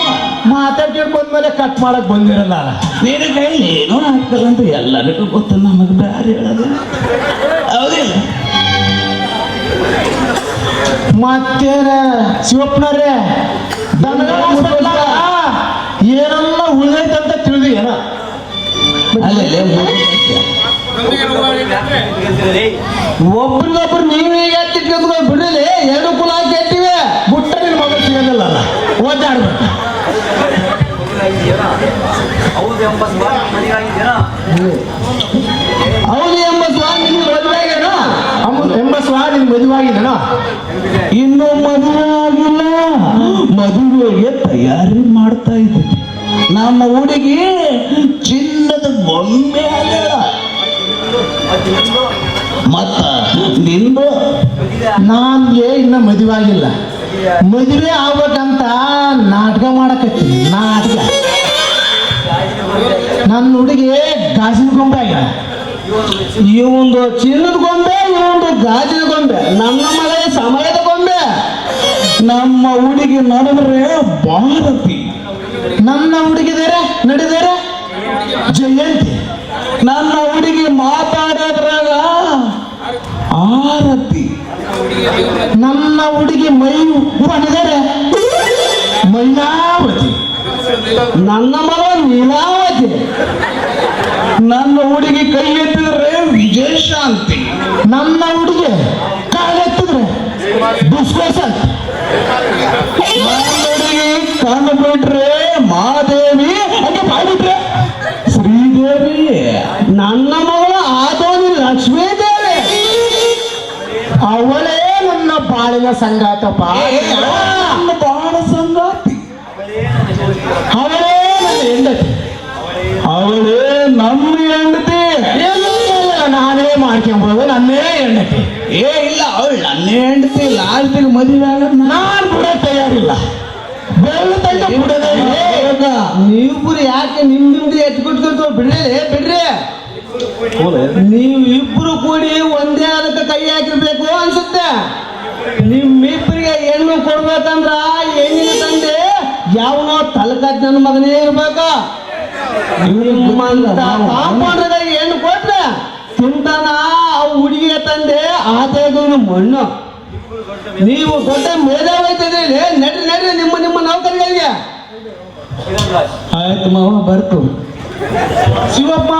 ಮಾತಾಡ್ಕೊಂಡು ಬಂದ್ಮೇಲೆ ಕಟ್ ಮಾಡಕ್ ಬಂದಿರಲ್ಲ. ನೀನು ಕೈಲಿ ಏನೋ ಹಾಕಲ್ಲ ಅಂತ ಎಲ್ಲರಿಗೂ ಗೊತ್ತು, ನಮಗೆ ಬೇರೆ ಹೇಳೋದು ಹೌದಿಲ್ಲ? ಮತ್ತೇನ ಶಿವಪ್ಪನವ್ರೆ, ದನಗಳ ಹಾಸ್ಪಿಟ್ಲಾಗ ಏನೆಲ್ಲ ಉಳಿದೈತಂತ ತಿಳಿದಿ ಏನ? ಅಲ್ಲೇ ಒಬ್ರಿಗೊಬ್ರು ನೀವೀಗ ತಿಟ್ಕೊಂಡು ಬಿಡಲಿ, ಎರಡು ಕುಲ ಕೆಟ್ಟಿವೆ. ಬುಟ್ಟ ನಿನ್ ಮಗ ಸಿಗೋದಿಲ್ಲ, ಓದಾಡ್ಬೇಕು. ಹೌದು ಎಂಬ ಸ್ವಾಮಿ ನಿಮ್ಗೆ ಮದುವೆಗೇನೋ? ಎಂಬ ಸ್ವಾದ ನಿನ್ ಮದುವಾಗಿದನೋ? ಇನ್ನು ಮದುವೆ ಆಗಿಲ್ಲ, ಮದುವೆಗೆ ತಯಾರಿ ಮಾಡ್ತಾ ಇದ್ದೀವಿ. ನಮ್ಮ ಹುಡುಗಿ ಚಿನ್ನದ ಬೊಂಬೆ ಆಗಲ್ಲ. ಮತ್ತ ನಿಂದು ನನ್ಗೆ ಇನ್ನ ಮದುವಾಗಿಲ್ಲ, ಮದುವೆ ಆಗ್ಬೇಕಂತ ನಾಟಕ ಮಾಡಕತ್ತೀನಿ. ನಾಟಕ ನನ್ನ ಹುಡುಗಿ ಗಾಜಿನ ಗೊಂಬೆ ಆಗ್ಯಾಳ. ಇವಂದು ಚಿನ್ನದ ಗೊಂಬೆ, ಇವಂದು ಗಾಜಿನ ಗೊಂಬೆ, ನನ್ನ ಮಗಳ ಸಮಯದ ಗೊಂಬೆ. ನಮ್ಮ ಹುಡುಗಿ ನಡೆದ್ರೆ ಭಾರತಿ, ನನ್ನ ಹುಡುಗಿದಾರೆ ನಡಿದಾರೆ ಜಯಂತಿ. ನನ್ನ ಹುಡುಗಿ ಮಾತಾಡೋದ್ರಾಗ ಆರತಿ. ನನ್ನ ಹುಡುಗಿ ಮೈ ಹೂವನಿದ್ದಾರೆ ಮೈನಾವತಿ. ನನ್ನ ಮಗ ನೀಲಾವತಿ. ನನ್ನ ಹುಡುಗಿ ಕೈ ಎತ್ತಿದ್ರೆ ವಿಜಯಶಾಂತಿ. ನನ್ನ ಹುಡುಗಿ ಕಾಲೆತ್ತಿದ್ರೆ ದುಶ್ವಾಸಂತ. ನನ್ನ ಹುಡುಗಿ ಕಣ್ಣು ಬಿಟ್ರೆ ಮಹಾದೇವಿ, ಹಾಗೆ ಮಾಡಿಟ್ರೆ ಶ್ರೀದೇವಿ. ನನ್ನ ಮಗಳು ಆದೋನಿ ಲಕ್ಷ್ಮೀದೇವಿ. ಅವಳೇ ನನ್ನ ಬಾಳಿನ ಸಂಗಾತಪ್ಪ. ನನ್ನ ಬಾಳ ಸಂಗಾತಿ. ಅವಳೇ ನನ್ನ ಹೆಂಡತಿ. ಅವಳೇ ನಮ್ಮ ಹೆಂಡತಿ. ನಾನೇ ಮಾಡ್ಕೊಂಬೋದು, ನನ್ನೇ ಹೆಂಡತಿ. ಇಲ್ಲ, ಅವಳು ನನ್ನ ಹೆಂಡತಿ. ಲಾಸ್ಟಿಗೆ ಮದುವೆ ಆಗೋದು ನಾನು ಕೂಡ ತಯಾರಿಲ್ಲ, ಬೆಳ್ಳು ತಂಡ ಬಿಡೋದೇ ಇಲ್ಲ. ನೀವಿಬ್ಬರು ಯಾಕೆ ನಿಮ್ದು ಎತ್ಕೊಟ್ಕೊಳ್ತು? ಬಿಡ್ರಿ. ನೀವು ಇಬ್ರು ಕೂಡಿ ಒಂದೇ ಅದಕ್ಕೆ ಕೈ ಹಾಕಿರ್ಬೇಕು ಅನ್ಸುತ್ತೆ. ನಿಮ್ಮಿಬ್ಬರಿಗೆ ಹೆಣ್ಣು ಕೊಡ್ಬೇಕಂದ್ರ ಹೆಣ್ಣಿನ ತಂದೆ ಯಾವನೋ ತಲಕಾತ್ ನನ್ನ ಮಗನೇ ಇರ್ಬೇಕು. ಕಾಂಪೌಂಡ್ರಾಗ ಹೆಣ್ಣು ಕೊಟ್ರೆ ತಿಂತಾನ ಹುಡುಗಿಯ ತಂದೆ ಆತೇಗವನು ಮಣ್ಣು. ನೀವು ದೊಡ್ಡ ಮೇಧಾವೈತಿದ್ರಿ. ನಡ್ರಿ ನಿಮ್ಮ ನೌಕರಿಗೆ. ಆಯ್ತು ಮಾವ, ಬರ್ತು. ಶಿವಪ್ಪ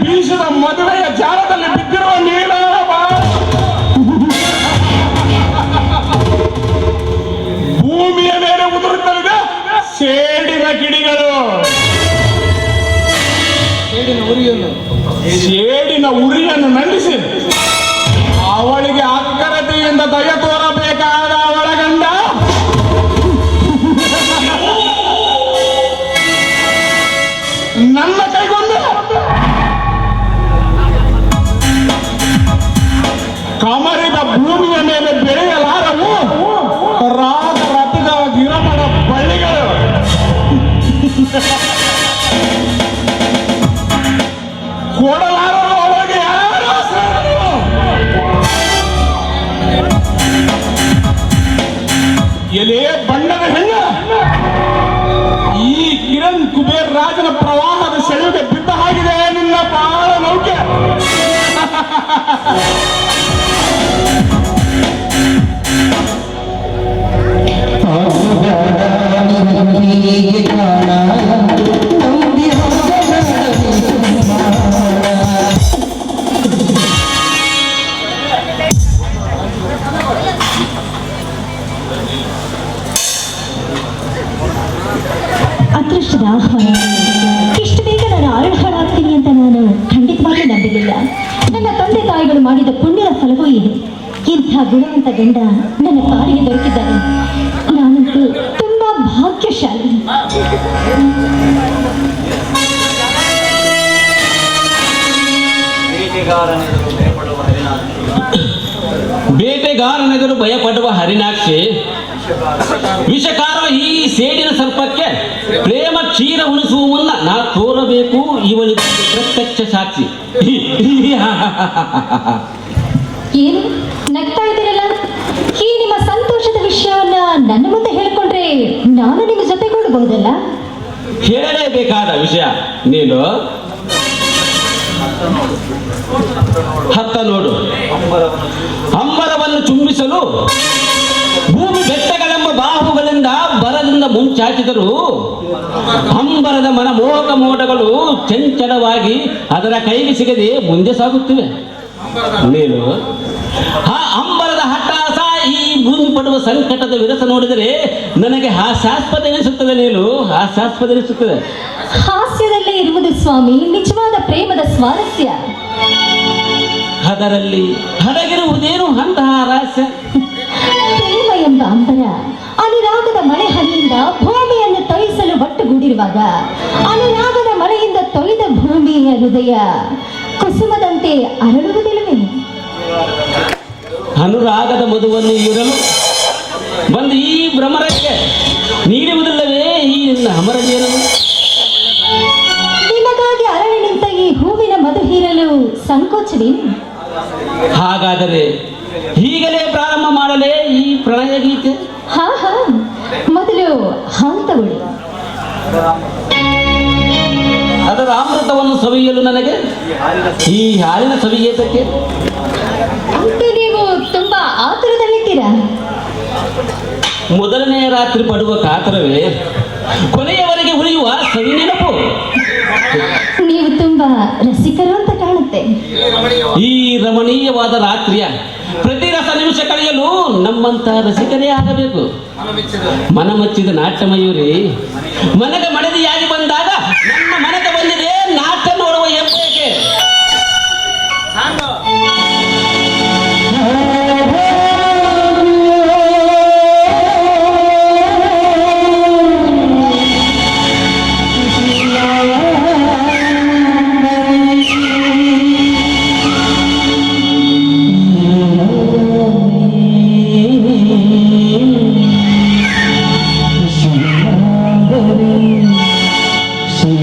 ಬೀಸದ ಮದುವೆಯ ಜಾಲದಲ್ಲಿ ಬಿದ್ದಿರುವ ನೀನು ಭೂಮಿಯ ಮೇಲೆ ಉದುರುತ್ತಲಿದೆ ಸೇಡಿನ ಕಿಡಿಗಳು. ಸೇಡಿನ ಉರಿಯನ್ನು ನಂದಿಸಿ ಅವಳಿಗೆ ಅಕ್ಕರತೆಯಿಂದ ದಯ ತೋರಬೇಕಾದ ಅವಳ ಗಂಡ ನನ್ನ ಕೈಗೊಂಡು ಕಮರಿದ ಭೂಮಿಯ ಮೇಲೆ ಬೆಳೆಯಲಾರವು ರಾಗ ರಥದ ಗಿರಮಣ ಬಳ್ಳಿಗಳು. ಕೊಡಲಾರರು ಅವರಿಗೆ ಯಾರು ಆಶ್ರಯರು? ಎಲೆ ಬಣ್ಣದ ಹೆಣ್ಣು ಈ ಕಿರಣ್ ಕುಬೇರ್ ರಾಜನ ಪ್ರವಾಹದ ಸೆಳೆಗೆ ಬಿದ್ದ ಹಾಗಿದೆ ನಿನ್ನ ಬಾಳ ನೌಕೆ. ಅದೃಷ್ಟದ ಆಹ್ವಾನ. ಇಷ್ಟು ಬೇಗ ನಾನು ಅರ್ಹಳಾಗ್ತೀನಿ ಅಂತ ನಾನು ಖಂಡಿತವಾಗಿ ನಂಬಿರಲಿಲ್ಲ. ನನ್ನ ತಂದೆ ತಾಯಿಗಳು ಮಾಡಿದ ಪುಣ್ಯದ ಫಲವೂ ಇದೆ. ಇಂಥ ಗುಣವಂತ ಗಂಡ ನನ್ನ ಪಾಲಿಗೆ ದೊರಕಿದ್ದಾರೆ. ನಾನಂತೂ ತುಂಬಾ ಭಾಗ್ಯಶಾಲಿ. ಬೇಟೆಗಾರನೆದುರು ಭಯಪಡುವ ಹರಿನಾಕ್ಷಿ, ವಿಷಕಾರ ಈ ಸೇಡಿನ ಸರ್ಪಕ್ಕೆ ಪ್ರೇಮ ಕ್ಷೀರ ಉಣಿಸುವ ಮುನ್ನ ನಾ ತೋರಬೇಕು ಇವಳಿಗೆ ಪ್ರತ್ಯಕ್ಷ ಸಾಕ್ಷಿ. ಏನು ನಗ್ತಾ ಇದ್ದೀರಲ್ಲ? ಈ ನಿಮ್ಮ ಸಂತೋಷದ ವಿಷಯವನ್ನ ನನ್ನ ಮುಂದೆ ಹೇಳ್ಕೊಂಡ್ರೆ ನಾನು ನಿಮ್ಮ ಜೊತೆಗೂಡಬಹುದಲ್ಲ? ಹೇಳಲೇಬೇಕಾದ ವಿಷಯ. ನೀನು ಹತ್ತ ನೋಡು. ಅಂಬರವನ್ನು ಚುಂಬಿಸಲು ಭೂಮಿ ಬೆಟ್ಟಗಳೆಂಬ ಬಾಹುಗಳಿಂದ ಬರದಿಂದ ಮುಂಚಾಚಿದರು ಅಂಬರದ ಮನಮೋಹಕ ಮೋಡಗಳು ಚಂಚಲವಾಗಿ ಅದರ ಕೈಗೆ ಸಿಗದೆ ಮುಂದೆ ಸಾಗುತ್ತಿವೆ. ನೀನು ಆ ಅಂಬರದ ಹಠಾಸ, ಈ ಭೂಮಿ ಪಡುವ ಸಂಕಟದ ವಿರಸ ನೋಡಿದರೆ ನನಗೆ ಹಾಸ್ಯಾಸ್ಪದ ಎನಿಸುತ್ತದೆ. ನೀನು ಹಾಸ್ಯಾಸ್ಪದ ಎನಿಸುತ್ತದೆ. ಹಾಸ್ಯದಲ್ಲೇ ಇರುವುದು ಸ್ವಾಮಿ ನಿಜವಾದ ಪ್ರೇಮದ ಸ್ವಾರಸ್ಯ. ಅದರಲ್ಲಿ ಹಡಗಿರುವುದೇನು ಅಂತಹ ರಹಸ್ಯ? ಪ್ರೇಮ ಎಂಬ ಅಂಬರ ಅನುರಾಗದ ಮಳೆ ಹನಿಯಿಂದ ಭೂಮಿಯನ್ನು ತೊಯಿಸಲು ಒಟ್ಟುಗೂಡಿರುವಾಗ ಅನುರಾಗದ ಮಳೆಯಿಂದ ತೊಯ್ದ ಭೂಮಿಯ ಹೃದಯ ಕುಸುಮದಂತೆ ಅರಳುವುದಿಲ್ಲವೇ? ಅನುರಾಗದ ಮಧುವನ್ನು ಇರಲು ಬಂದು ಈ ಭ್ರಮರಕ್ಕೆ ನೀಡುವುದಿಲ್ಲವೇ ಈ ಅಮರದೇನನು? ನಿಮಗಾಗಿ ಅರಳಿ ನಿಂತ ಈ ಹೂವಿನ ಮಧು ಹೀರಲು ಸಂಕೋಚವೇನು? ಹಾಗಾದರೆ ಈಗಲೇ ಪ್ರಾರಂಭ ಮಾಡಲೇ ಈ ಪ್ರಣಯ ಗೀತೆ? ಹಾ ಮೊದಲು ಹಾಲು ತಗೊಳ್ಳಿ. ಅದರ ಅಮೃತವನ್ನು ಸವಿಯಲು ನನಗೆ ಈ ಹಾಲಿನ ಸವಿಗೇತಕ್ಕೆ ಅಂತೂ ನೀವು ತುಂಬಾ ಆತುರದಲ್ಲಿದ್ದೀರಾ. ಮೊದಲನೆಯ ರಾತ್ರಿ ಪಡುವ ಕಾತರವೇ ಕೊನೆಯವರೆಗೆ ಉಳಿಯುವ ಸವಿ ನೆನಪು. ನೀವು ತುಂಬಾ ರಸಿಕರು ಅಂತ ಕಾಣುತ್ತೆ. ಈ ರಮಣೀಯವಾದ ರಾತ್ರಿಯ ಪ್ರತಿ ರಸ ನಿಮಿಷ ಕಳೆಯಲು ನಮ್ಮಂತ ರಸಿಕರೇ ಆಗಬೇಕು. ಮನಮಚ್ಚಿದ ನಾಟ್ಯ ಮಯೂರಿ ಮನದ ಮಡದಿಯಾಗಿ ಬಂದಾಗ ನನ್ನ ಮನದ ಬಂದಿದೆ ನಾಟ್ಯ ನೋಡುವ ಹೆಬ್ಬೆಗೆ. ಶ್ರೀ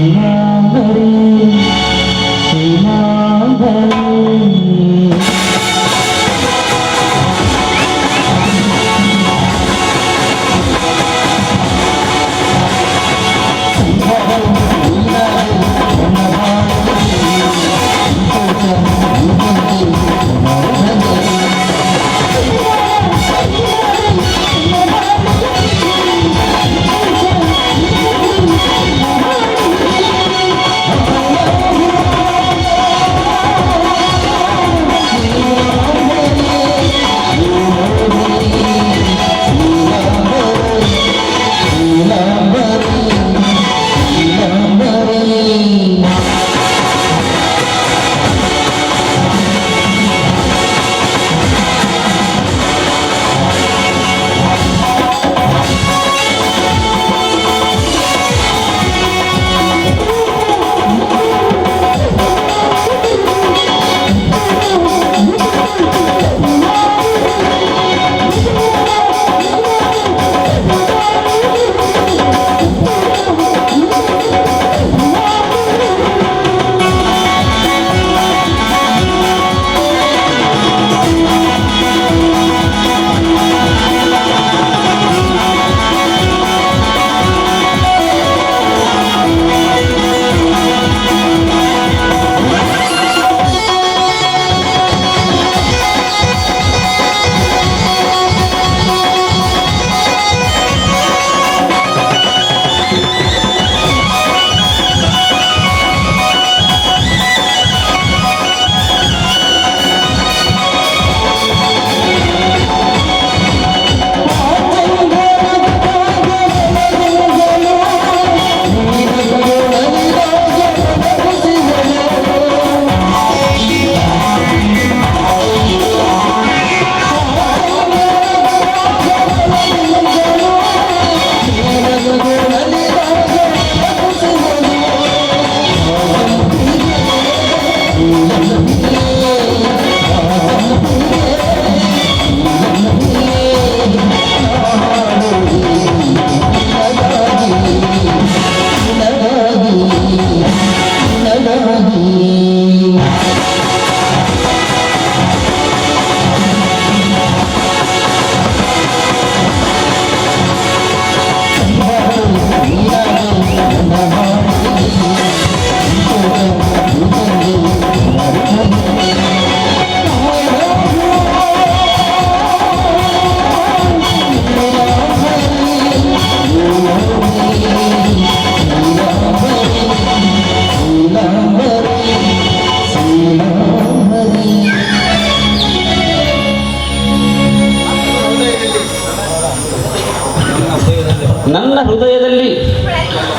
ನನ್ನ ಹೃದಯದಲ್ಲಿ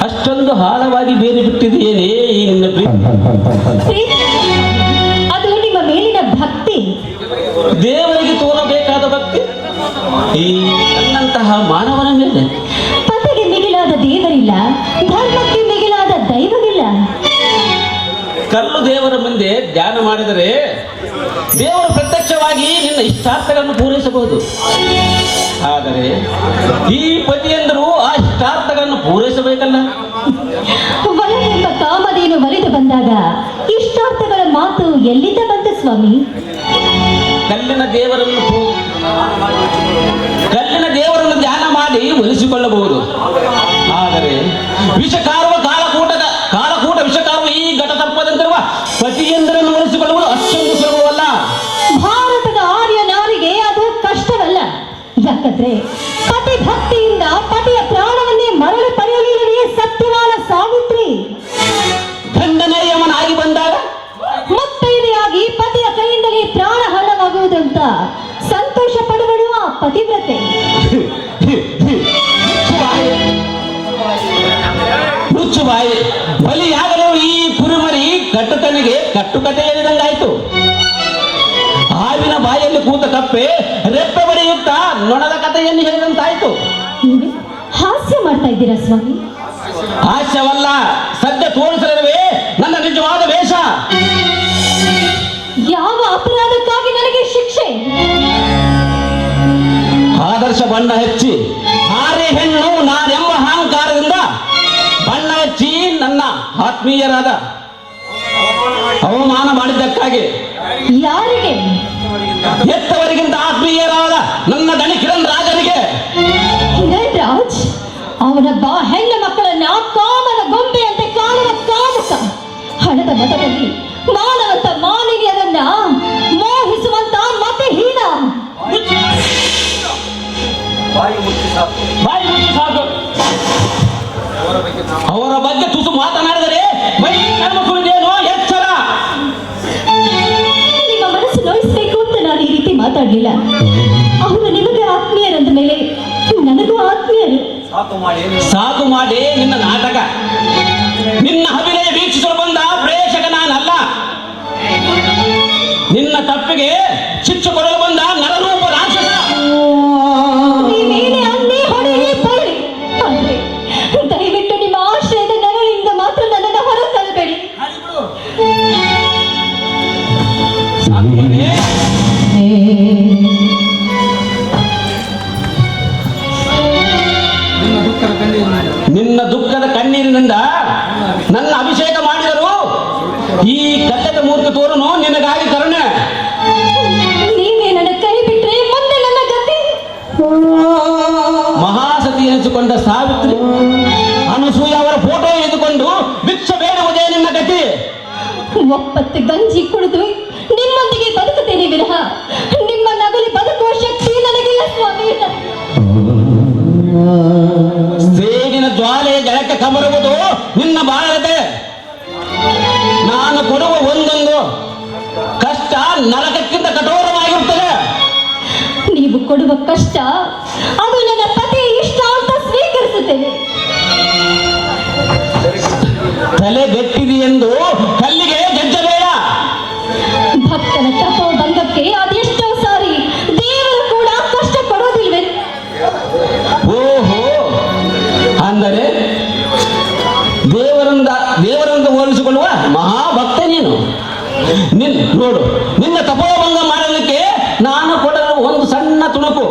ಅಷ್ಟೊಂದು ಆಳವಾಗಿ ಬೇರೆ ಬಿಟ್ಟಿದೆಯೇನೇ ಈ ನಿನ್ನ ಪ್ರೀತಿ? ಅದು ನಿಮ್ಮ ಮೇಲಿನ ಭಕ್ತಿ. ದೇವರಿಗೆ ತೋರಬೇಕಾದ ಭಕ್ತಿ ಈ ನನ್ನಂತಹ ಮಾನವನ ಮೇಲೆ. ಪತಿಗೆ ಮಿಗಿಲಾದ ದೇವರಿಲ್ಲ, ಧರ್ಮಕ್ಕೆ ಮಿಗಿಲಾದ ದೈವವಿಲ್ಲ. ಕಲ್ಲು ದೇವರ ಮುಂದೆ ಧ್ಯಾನ ಮಾಡಿದರೆ ದೇವರು ಪ್ರತ್ಯಕ್ಷವಾಗಿ ನಿನ್ನ ಇಷ್ಟಾರ್ಥಗಳನ್ನು ಪೂರೈಸಬಹುದು. ಆದರೆ ಈ ಪತಿಯಂದರು ಆ ಇಷ್ಟಾರ್ಥಗಳನ್ನು ಪೂರೈಸಬೇಕಲ್ಲ. ವರವೆಂಬ ಕಾಮಧೇನು ಒಲಿದು ಬಂದಾಗ ಇಷ್ಟಾರ್ಥಗಳ ಮಾತು ಎಲ್ಲಿಂದ ಬಂತು ಸ್ವಾಮಿ? ಕಲ್ಲಿನ ದೇವರನ್ನು ಧ್ಯಾನ ಮಾಡಿ ಒಲಿಸಿಕೊಳ್ಳಬಹುದು. ಆದರೆ ವಿಷಕಾರುವ ಕಾಲಕೂಟ ವಿಷಕಾರುವ ಈ ಘಟಸರ್ಪದಂತಿರುವ ಪತಿಯಂದರನ್ನು ಒಲಿಸಿಕೊಳ್ಳುವುದು ಅಷ್ಟೊಂದು ಸುಲಭವಲ್ಲ. ಭಾರತದ ಆರ್ಯ ನಾರಿಗೆ ಅದು ಕಷ್ಟವಲ್ಲ. ಯಾಕಂದ್ರೆ ಪತಿ ಭಕ್ತಿಯಿಂದ ಪತಿಯ ಪ್ರಾಣವನ್ನೇ ಮರಳಿ ಪಡೆಯಲಿಲ್ಲವೇ ಸತ್ಯವಾದ ಸಾವಿತ್ರಿ. ಗಂಡನೇ ಯಮನಾಗಿ ಬಂದಾಗ ಮುತ್ತೈದೆಯಾಗಿ ಪತಿಯ ಕೈಯಿಂದಲೇ ಪ್ರಾಣ ಹರಣವಾಗುವುದಂತ ಸಂತೋಷ ಪಡುವಳು ಆ ಪತಿವ್ರತೆ. ಮುಚ್ಚುಬಾಯಿ ಬಲಿಯಾಗಲು ಈ ಕುರುಮರಿ ಕಟ್ಟುಕನಿಗೆ ಕಟ್ಟುಕತೆ ಹೇಳಿದಂಗಾಯ್ತು. ಹಾವಿನ ಬಾಯಲ್ಲಿ ಕೂತ ಕಪ್ಪೆ ರೆಪ್ಪೆ ಬಡಿಯುತ್ತ ನೊಣದ ಕಥೆಯನ್ನು ಹೇಳಿದಂತಾಯ್ತು. ನೀವು ಹಾಸ್ಯ ಮಾಡ್ತಾ ಇದ್ದೀರಾ ಸ್ವಾಮಿ? ಹಾಸ್ಯವಲ್ಲ, ಸದ್ಯ ತೋರಿಸಲಿರುವೆ ನನ್ನ ನಿಜವಾದ ವೇಷ. ಯಾವ ಅಪರಾಧಕ್ಕಾಗಿ ನನಗೆ ಶಿಕ್ಷೆ? ಆದರ್ಶ ಬಣ್ಣ ಹೆಚ್ಚಿ ಆರೆ ಹೆಣ್ಣು ನಾನೆಂಬ ಅಹಂಕಾರದಿಂದ ಬಣ್ಣ ಹೆಚ್ಚಿ ನನ್ನ ಆತ್ಮೀಯರಾದ ಅವಮಾನ ಮಾಡಿದ್ದಕ್ಕಾಗಿ ಯಾರಿಗೆ? ಎತ್ತವರಿಗಿಂತ ಆತ್ಮೀಯರಾದ ನನ್ನ ದಣಿ ಕಿರಣ್ ರಾಜನಿಗೆ. ಕಿರಣ್ ರಾಜ್ ಅವನ ಹೆಣ್ಣು ಮಕ್ಕಳನ್ನ ಕಾಮದ ಗೊಂಬೆಯಂತೆ ಕಾಣುವ ಕಾಮುಕ. ಹಣದ ಮತದಲ್ಲಿ ಮಾನವಂತ ಮಾಲಿನ್ಯರನ್ನ ಮೋಹಿಸುವಂತ ಮತಹೀನ. ಬಾಯಿ ಮುಚ್ಚಿ ಸಾಕು. ಅವರ ಬಗ್ಗೆ ತುಸು ಮಾತನಾಡಿದರೆ ಬರೀ ಕರ್ಮ ಸುಳಿದೇನೋ ಎಚ್ಚರ. ನಿಮ್ಮ ಮನಸ್ಸು ನೋಯಿಸ್ಬೇಕು ಅಂತ ನಾನು ಈ ರೀತಿ ಮಾತಾಡ್ಲಿಲ್ಲ. ಅವರು ನಿಮಗೆ ಆತ್ಮೀಯರಂದ ಮೇಲೆ ನನಗೂ ಆತ್ಮೀಯರು. ಸಾಕು ಮಾಡಿ ನಿನ್ನ ನಾಟಕ. ನಿನ್ನ ಅಭಿನಯ ವೀಕ್ಷಿಸಲು ಬಂದ ಪ್ರೇಕ್ಷಕ ನಾನಲ್ಲ. ನಿನ್ನ ತಪ್ಪಿಗೆ ಶಿಕ್ಷೆ ಕೊಡಲು ಬಂದ ನರರೂಪ ರಾಕ್ಷಸ. ನೀವೇನೇ ಅನ್ನಿ ಹೊಡೆಯಲಿ ಬರಲಿ, ಆದ್ರೆ ದಯವಿಟ್ಟು ನಿಮ್ಮ ಆಶ್ರಯದ ನೆರಳಿಂದ ಮಾತ್ರ ನನ್ನನ್ನು ಹೊರ ತರಬೇಡಿ. ನಿನ್ನ ದುಃಖದ ಕಣ್ಣೀರಿನಿಂದ ನನ್ನ ಅಭಿಷೇಕ ಮಾಡಿದರು. ಈ ಕಟ್ಟದ ಮೂರ್ತಿ ತೋರನು ನಿನಗಾಗಿ ಕರುಣೆ. ನೀವೇ ನನ್ನ ಕೈ ಬಿಟ್ರೆ ಮುಂದೆ ನನ್ನ ಗತಿ. ಮಹಾಸತಿ ಎನಿಸಿಕೊಂಡ ಸಾವಿತ್ರಿ ಅನಸೂಯ ಅವರ ಫೋಟೋ ಎಳೆದುಕೊಂಡು ಭಿಕ್ಷೆ ಬೇಡುವುದೇ ನಿನ್ನ ಗತಿ. ಒಪ್ಪತ್ತು ಗಂಜಿ ಕುಡಿದು ನಿಮ್ಮೊಂದಿಗೆ ಬದುಕುತ್ತೇನೆ ವಿನಃ ನಿಮ್ಮ ನಗಲಿ ಬದುಕುವ ಶಕ್ತಿ ನನಗಿಲ್ಲ ಸ್ವಾಮಿ. ಸೇಡಿನ ಜ್ವಾಲೆಯ ಜಳಕ್ಕೆ ಕಮರುವುದು ನಿನ್ನ ಬಾಳದೆ. ನಾನು ಕೊಡುವ ಒಂದೊಂದು ಕಷ್ಟ ನರಕಕ್ಕಿಂತ ಕಠೋರವಾಗಿರುತ್ತದೆ. ನೀವು ಕೊಡುವ ಕಷ್ಟ ಅದು ನನ್ನ ಪತಿ ಇಷ್ಟ ಅಂತ ಸ್ವೀಕರಿಸುತ್ತೇನೆ. ತಲೆ ಗಟ್ಟಿದೆ ಎಂದು ಕಲ್ಲಿಗೆ ಗೆಜ್ಜಬೇಡ. ಭಕ್ತನ ತಪೋಭಂಗಕ್ಕೆ ಅದೆಷ್ಟೋ ಸಾರಿ ದೇವರು ಕೂಡ ಕಷ್ಟ ಕೊಡೋದಿಲ್ವೇ? ಓಹೋ, ಅಂದರೆ ದೇವರನ್ನು ಹೋಲಿಸಿಕೊಳ್ಳುವ ಮಹಾಭಕ್ತ ನೀನು. ನೋಡು, ನಿನ್ನ ತಪೋಭಂಗ ಮಾಡಲಿಕ್ಕೆ ನಾನು ಕೊಡಲು ಒಂದು ಸಣ್ಣ ತುಣುಕು.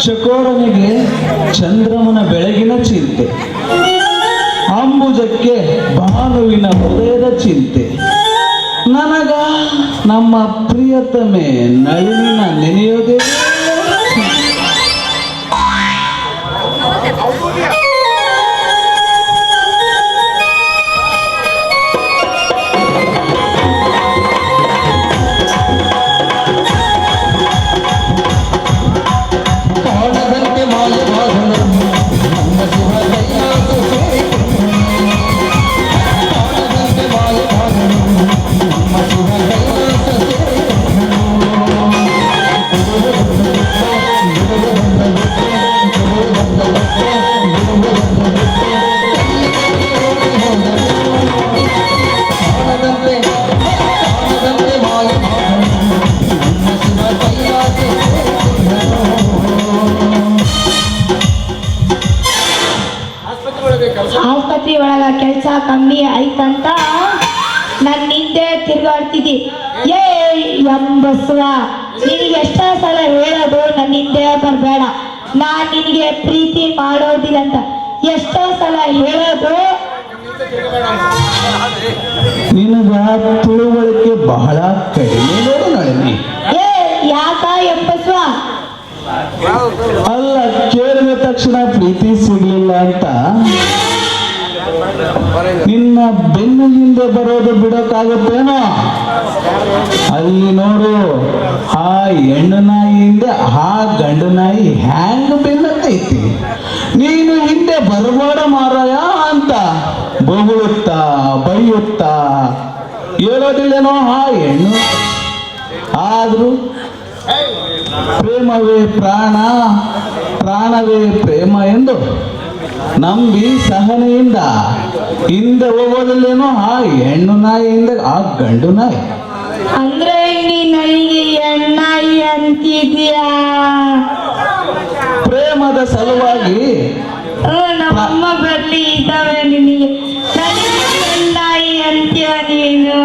ಶಕೋರನಿಗೆ ಚಂದ್ರಮನ ಬೆಳಗಿನ ಚಿಂತೆ, ಅಂಬುಜಕ್ಕೆ ಭಾನುವಿನ ಹೃದಯದ ಚಿಂತೆ, ನನಗ ನಮ್ಮ ಪ್ರಿಯತಮೆ ನಳಿನಿನ ನೆನೆಯೋದೇ ಚಿಂತೆ. ಆಸ್ಪತ್ರೆ ಒಳಗ ಕೆಲಸ ಕಮ್ಮಿ ಆಯ್ತಂತ ನನ್ನ ಹಿಂದೆ ತಿರ್ಗಾಡ್ತಿದ್ದಿ. ಏ ಎಂಬಸ್ವ, ನಿನಗೆ ಎಷ್ಟೋ ಸಲ ಹೇಳೋದು ನನ್ನ ಹಿಂದೆ ಬರಬೇಡ, ನಾನ್ ನಿನಗೆ ಪ್ರೀತಿ ಮಾಡೋದಿಲ್ಲ ಅಂತ ಎಷ್ಟೋ ಸಲ ಹೇಳೋದು. ನಿನಗ ತಿಳುವಳಿಕೆ ಬಹಳ ಕಡಿಮೆ ನೋಡು ನಳಿನಿ. ಏ ಯಾಕ ಎಂಬಸ್ವ? ಅಲ್ಲ, ಕೇಳಿದ ತಕ್ಷಣ ಪ್ರೀತಿ ಸಿಗ್ಲಿಲ್ಲ ಅಂತ ನಿನ್ನ ಬೆನ್ನ ಹಿಂದೆ ಬರೋದು ಬಿಡೋಕ್ಕಾಗತ್ತೇನೋ? ಅಲ್ಲಿ ನೋಡು, ಆ ಹೆಣ್ಣು ನಾಯಿ ಹಿಂದೆ ಆ ಗಂಡು ನಾಯಿ ಹ್ಯಾಂಗ್ ಬೆನ್ನತ್ತೈತಿ. ನೀನು ಹಿಂದೆ ಬರಬೇಡ ಮಾರಾಯ ಅಂತ ಬೊಗಳುತ್ತಾ ಬೈಯುತ್ತಾ ಹೇಳೋದಿಲ್ಲೇನೋ ಆ ಹೆಣ್ಣು. ಆದ್ರೂ ಪ್ರೇಮವೇ ಪ್ರಾಣ, ಪ್ರಾಣವೇ ಪ್ರೇಮ ಎಂದು ನಂಬಿ ಸಹನೆಯಿಂದ ಹಿಂದೆ ಹೋಗೋದಿಲ್ಲೇನೋ ಆ ಹೆಣ್ಣು ನಾಯಿಯಿಂದ ಆ ಗಂಡು ನಾಯಿ. ಅಂದ್ರೆ ನೀ ನನಗೆ ಎಣ್ಣಾಯಿ ಅಂತಿದ್ಯಾ? ಪ್ರೇಮದ ಸಲುವಾಗಿ ನಮ್ಮಮ್ಮ ಬರ್ಲಿ ಇದ್ದಾವೆ ನಿನಗೆ, ನನಗೆ ಎಣ್ಣಾಯಿ ಅಂತ್ಯ ನೀನು.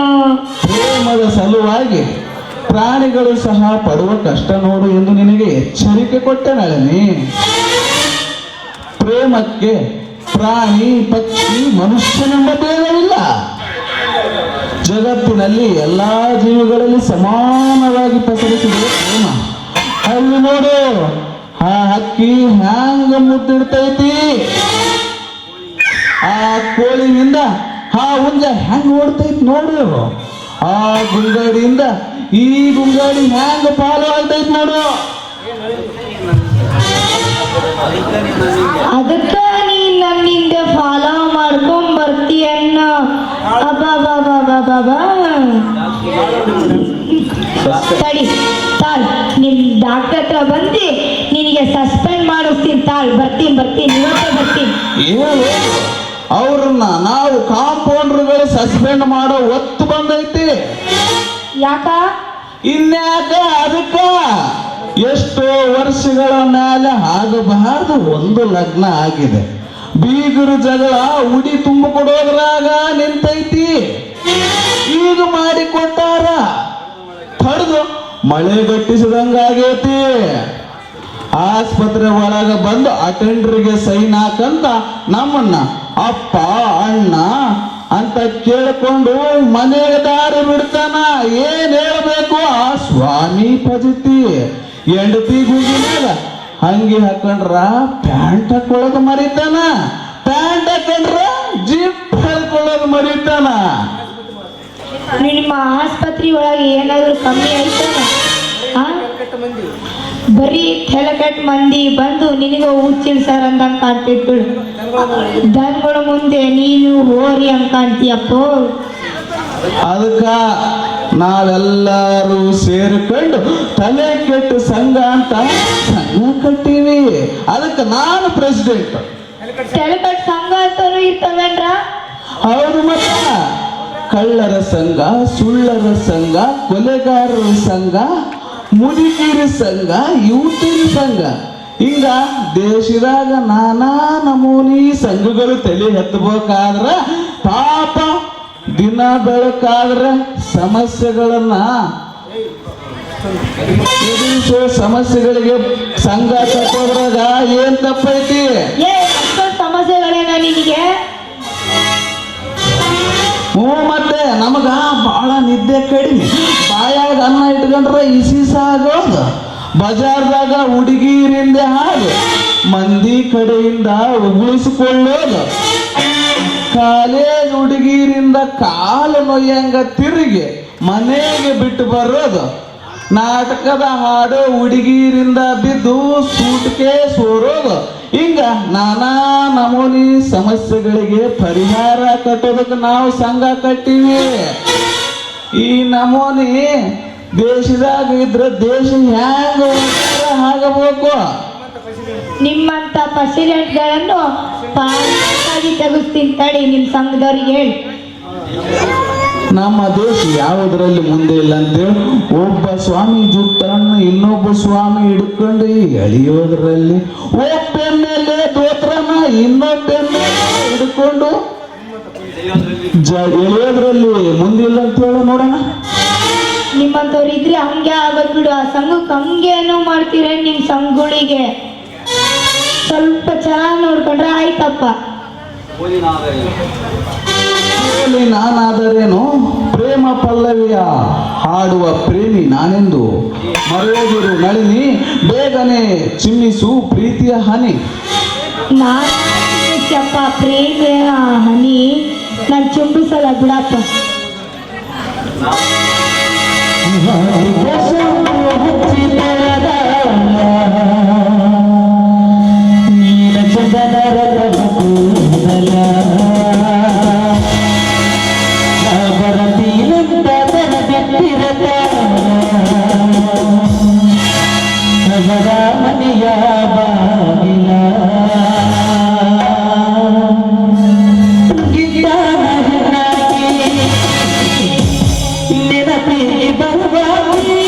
ಪ್ರೇಮದ ಸಲುವಾಗಿ ಪ್ರಾಣಿಗಳು ಸಹ ಪಡುವ ಕಷ್ಟ ನೋಡು ಎಂದು ನಿನಗೆ ಎಚ್ಚರಿಕೆ ಕೊಟ್ಟೆ ನಳಿನಿ. ಪ್ರೇಮಕ್ಕೆ ಪ್ರಾಣಿ ಪಕ್ಷಿ ಮನುಷ್ಯನೆಂಬ ಭೇದವಿಲ್ಲ. ಜಗತ್ತಿನಲ್ಲಿ ಎಲ್ಲಾ ಜೀವಿಗಳಲ್ಲಿ ಸಮಾನವಾಗಿ ಪಸರಿಸಿದೆ ಪ್ರೇಮ. ಅಲ್ಲಿ ನೋಡು, ಆ ಹಕ್ಕಿ ಹ್ಯಾಂಗ ಮುತ್ತಿಡ್ತೈತಿ, ಆ ಕೋಳಿನಿಂದ ಆ ಹುಂಜ ಹೆಂಗ್ ಓಡ್ತೈತಿ ನೋಡು, ಆ ಗುಂಗಾಡಿಯಿಂದ ಈ ಗುಂಗಾಡಿ ಹ್ಯಾಂಗ ಪಾಲು ಆಗ್ತೈತಿ ನೋಡು. ಅದಕ್ಕ ನೀ ನನ್ನಿಂದ ಫಾಲೋ ಮಾಡ್ಕೊಂಡ್ ಬರ್ತೀಯನ್ನ. ಅಬ್ಬಾ ತಡಿ ತಾಳ್, ನಿಮ್ ಡಾಕ್ಟರ್ ಹತ್ರ ಬಂದು ನಿನಗೆ ಸಸ್ಪೆಂಡ್ ಮಾಡಿಸ್ತೀನಿ. ತಾಳ್, ಬರ್ತೀನಿ ಇವತ್ತೇ ಬರ್ತೀನಿ. ಏನು ಅವ್ರನ್ನ ನಾವು ಕಾಂಪೌಂಡರ್ಗಳು ಸಸ್ಪೆಂಡ್ ಮಾಡೋ ಒತ್ತು ಬಂದೈತಿ. ಯಾಕ? ಇನ್ಯಾಕ? ಅದಕ್ಕ ಎಷ್ಟೋ ವರ್ಷಗಳ ಮೇಲೆ ಆಗಬಾರದು ಒಂದು ಲಗ್ನ ಆಗಿದೆ. ಬೀಗರು ಜಗಳ ಉಡಿ ತುಂಬ ಕೊಡೋದ್ರಾಗ ನಿಂತೈತಿ. ಈಗ ಮಾಡಿಕೊಟ್ಟಾರ, ತಡೆದು ಮಳೆಗಟ್ಟಿಸಿದಂಗಾಗೈತಿ. ಆಸ್ಪತ್ರೆ ಒಳಗ ಬಂದು ಅಟೆಂಡರ್ಗೆ ಸೈನ್ ಹಾಕಂತ ನಮ್ಮನ್ನ ಅಪ್ಪ ಅಣ್ಣ ಅಂತ ಕೇಳಿಕೊಂಡು ಮನೆಗೆ ದಾರಿ ಬಿಡ್ತಾನ. ಏನ್ ಹೇಳ್ಬೇಕು ಆ ಸ್ವಾಮಿ ಪಜಿತಿ. ಹೆಂಡತಿ ಗುಂಗಿನಾಗ ಹಂಗೆ ಹಾಕೊಂಡ್ರ ಪ್ಯಾಂಟ್ ಹಾಕೊಳ್ಳೋದು ಮರಿತಾನ, ಪ್ಯಾಂಟ್ ಹಾಕೊಂಡ್ರ ಜಿಪ್ ಹಾಕೊಳ್ಳೋದು ಮರಿತಾನ. ನಿಮ್ಮ ಆಸ್ಪತ್ರೆ ಒಳಗೆ ಏನಾದ್ರು ಕಮ್ಮಿ ಆಯ್ತಾನ? ಬರೀ ತೆಲಕಟ್ ಮಂದಿ ಬಂದು ನಿನಗೆ ಹುಚ್ಚಿಲ್ಸರ್ ಅಂದಂಗೆ ಕಾಣ್ತಿತ್ತು. ದನ್ಗಳ ಮುಂದೆ ನೀನು ಹೋರಿ ಹಂಗೆ ಕಾಣ್ತೀಯಪ್ಪೋ. ಅದಕ್ಕ ನಾವೆಲ್ಲರೂ ಸೇರಿಕೊಂಡು ತಲೆ ಕೆಟ್ಟು ಸಂಘ ಅಂತ ಸಂಘ ಕಟ್ಟಿವಿ. ಅದಕ್ಕೆ ನಾನು ಪ್ರೆಸಿಡೆಂಟ್. ತೆಲಕಟ್ ಸಂಘ ಅಂತಾನು ಇರ್ತವೇನ್ರ? ಹೌದು, ಮತ್ತ ಕಳ್ಳರ ಸಂಘ, ಸುಳ್ಳರ ಸಂಘ, ಕೊಲೆಗಾರರ ಸಂಘ, ಮುದುಕಿರ ಸಂಘ, ಯುವತಿಯರ ಸಂಘ ಹಿಂಗ ದೇಶದಾಗ ನಾನಾ ನಮೂನಿ ಸಂಘಗಳು ತಲೆ ಎತ್ತಬೇಕಾದ್ರ ಪಾಪ ದಿನ ಬೆಳಕಾದ್ರ ಸಮಸ್ಯೆಗಳನ್ನ ಎದುರಿಸೋ ಸಮಸ್ಯೆಗಳಿಗೆ ಸಂಘ ಕಟ್ಟೋದ್ರಾಗ ಏನ್ ತಪ್ಪೈತಿ? ಅಷ್ಟೊಂದು ಸಮಸ್ಯೆಗಳೇನ ನಿನಗೆ? ಮತ್ತೆ ನಮಗ ಬಹಳ ನಿದ್ದೆ ಕಡಿಮೆ, ಬಾಯಾಗ ಅನ್ನ ಇಟ್ಕೊಂಡ್ರೆ ಇಸಿಸ ಆಗೋದು, ಬಜಾರ್ದಾಗ ಹುಡುಗಿರಿಂದ ಹಾಗೆ ಮಂದಿ ಕಡೆಯಿಂದ ಉಗುಳಿಸಿಕೊಳ್ಳೋದು, ಕಾಲೇಜ್ ಹುಡುಗಿರಿಂದ ಕಾಲು ನೊಯ್ಯಂಗ ತಿರುಗಿ ಮನೆಗೆ ಬಿಟ್ಟು ಬರೋದು, ನಾಟಕದ ಹಾಡು ಹುಡುಗಿರಿಂದ ಬಿದ್ದು ಸೂಟ್ಕೆ ಸೋರೋದು, ಹಿಂಗ ನಾನಾ ನಮೂನಿ ಸಮಸ್ಯೆಗಳಿಗೆ ಪರಿಹಾರ ಕಟ್ಟೋದಕ್ಕೆ ನಾವು ಸಂಘ ಕಟ್ಟಿವಿ. ಈ ನಮೂನಿ ದೇಶದಾಗ ಇದ್ರೆ ದೇಶ ಹ್ಯಾಂಗ ಆಗಬೇಕು? ನಿಮ್ಮಂತ ಪ್ರೆಸಿಡೆಂಟ್ಗಳನ್ನು ಪಾಸಾಗಿ ತೆಗಿಸ್ತೀನಿ ತಡಿ, ನಿಮ್ಮ ಸಂಘದವ್ರಿಗೆ ಹೇಳಿ. ನಮ್ಮ ದೇಶ ಯಾವುದರಲ್ಲಿ ಮುಂದೆ ಇಲ್ಲ ಅಂತೇಳಿ ಒಬ್ಬ ಸ್ವಾಮಿ ಜುಟ್ಟನ್ನು ಇನ್ನೊಬ್ಬ ಸ್ವಾಮಿ ಹಿಡ್ಕೊಂಡು ಎಳೆಯೋದ್ರಲ್ಲಿ, ಒಬ್ಬೆಮ್ಮೆಲೆ ದೋತ್ರನ ಇನ್ನೊಬ್ಬೆಮ್ಮೆಲೆ ಹಿಡ್ಕೊಂಡು ಎಳೆಯೋದ್ರಲ್ಲಿ ಮುಂದಿಲ್ಲ ಅಂತ ಹೇಳ ನೋಡೋಣ. ನಿಮ್ಮಂತವ್ರು ಇದ್ರೆ ಹಂಗೆ ಆಗೋದ್ ಬಿಡು. ಆ ಸಂಘಕ್ಕೆ ಹಂಗೇನೋ ಮಾಡ್ತೀರ ನಿಮ್ಮ ಸಂಘಗಳಿಗೆ ಸ್ವಲ್ಪ ಚೆನ್ನಾಗಿ ನೋಡ್ಕೊಂಡ್ರೆ ಆಯ್ತಪ್ಪ. ನಾನಾದರೇನು ಪ್ರೇಮ ಪಲ್ಲವಿಯ ಹಾಡುವ ಪ್ರೇಮಿ ನಾನೆಂದು ಮರೆಯೋದಿರು ನಳಿನಿ, ಬೇಗನೆ ಚಿಮ್ಮಿಸು ಪ್ರೀತಿಯ ಹನಿ. ನಾನಪ್ಪ ಪ್ರೇಮಿಯ ಹನಿ, ನಾನು ಚುಂಬಿಸಲ್ಲ ಬಿಡಪ್ಪ. ಮನೆಯ ಬಾಗಿಲ ನೆನಪಿ ಬರುವಾಗಿ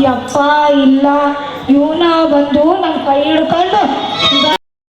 ಯಪ್ಪ ಇಲ್ಲ ಇವನ ಬಂದು ನನ್ನ ಕೈ ಹಿಡ್ಕೊಂಡು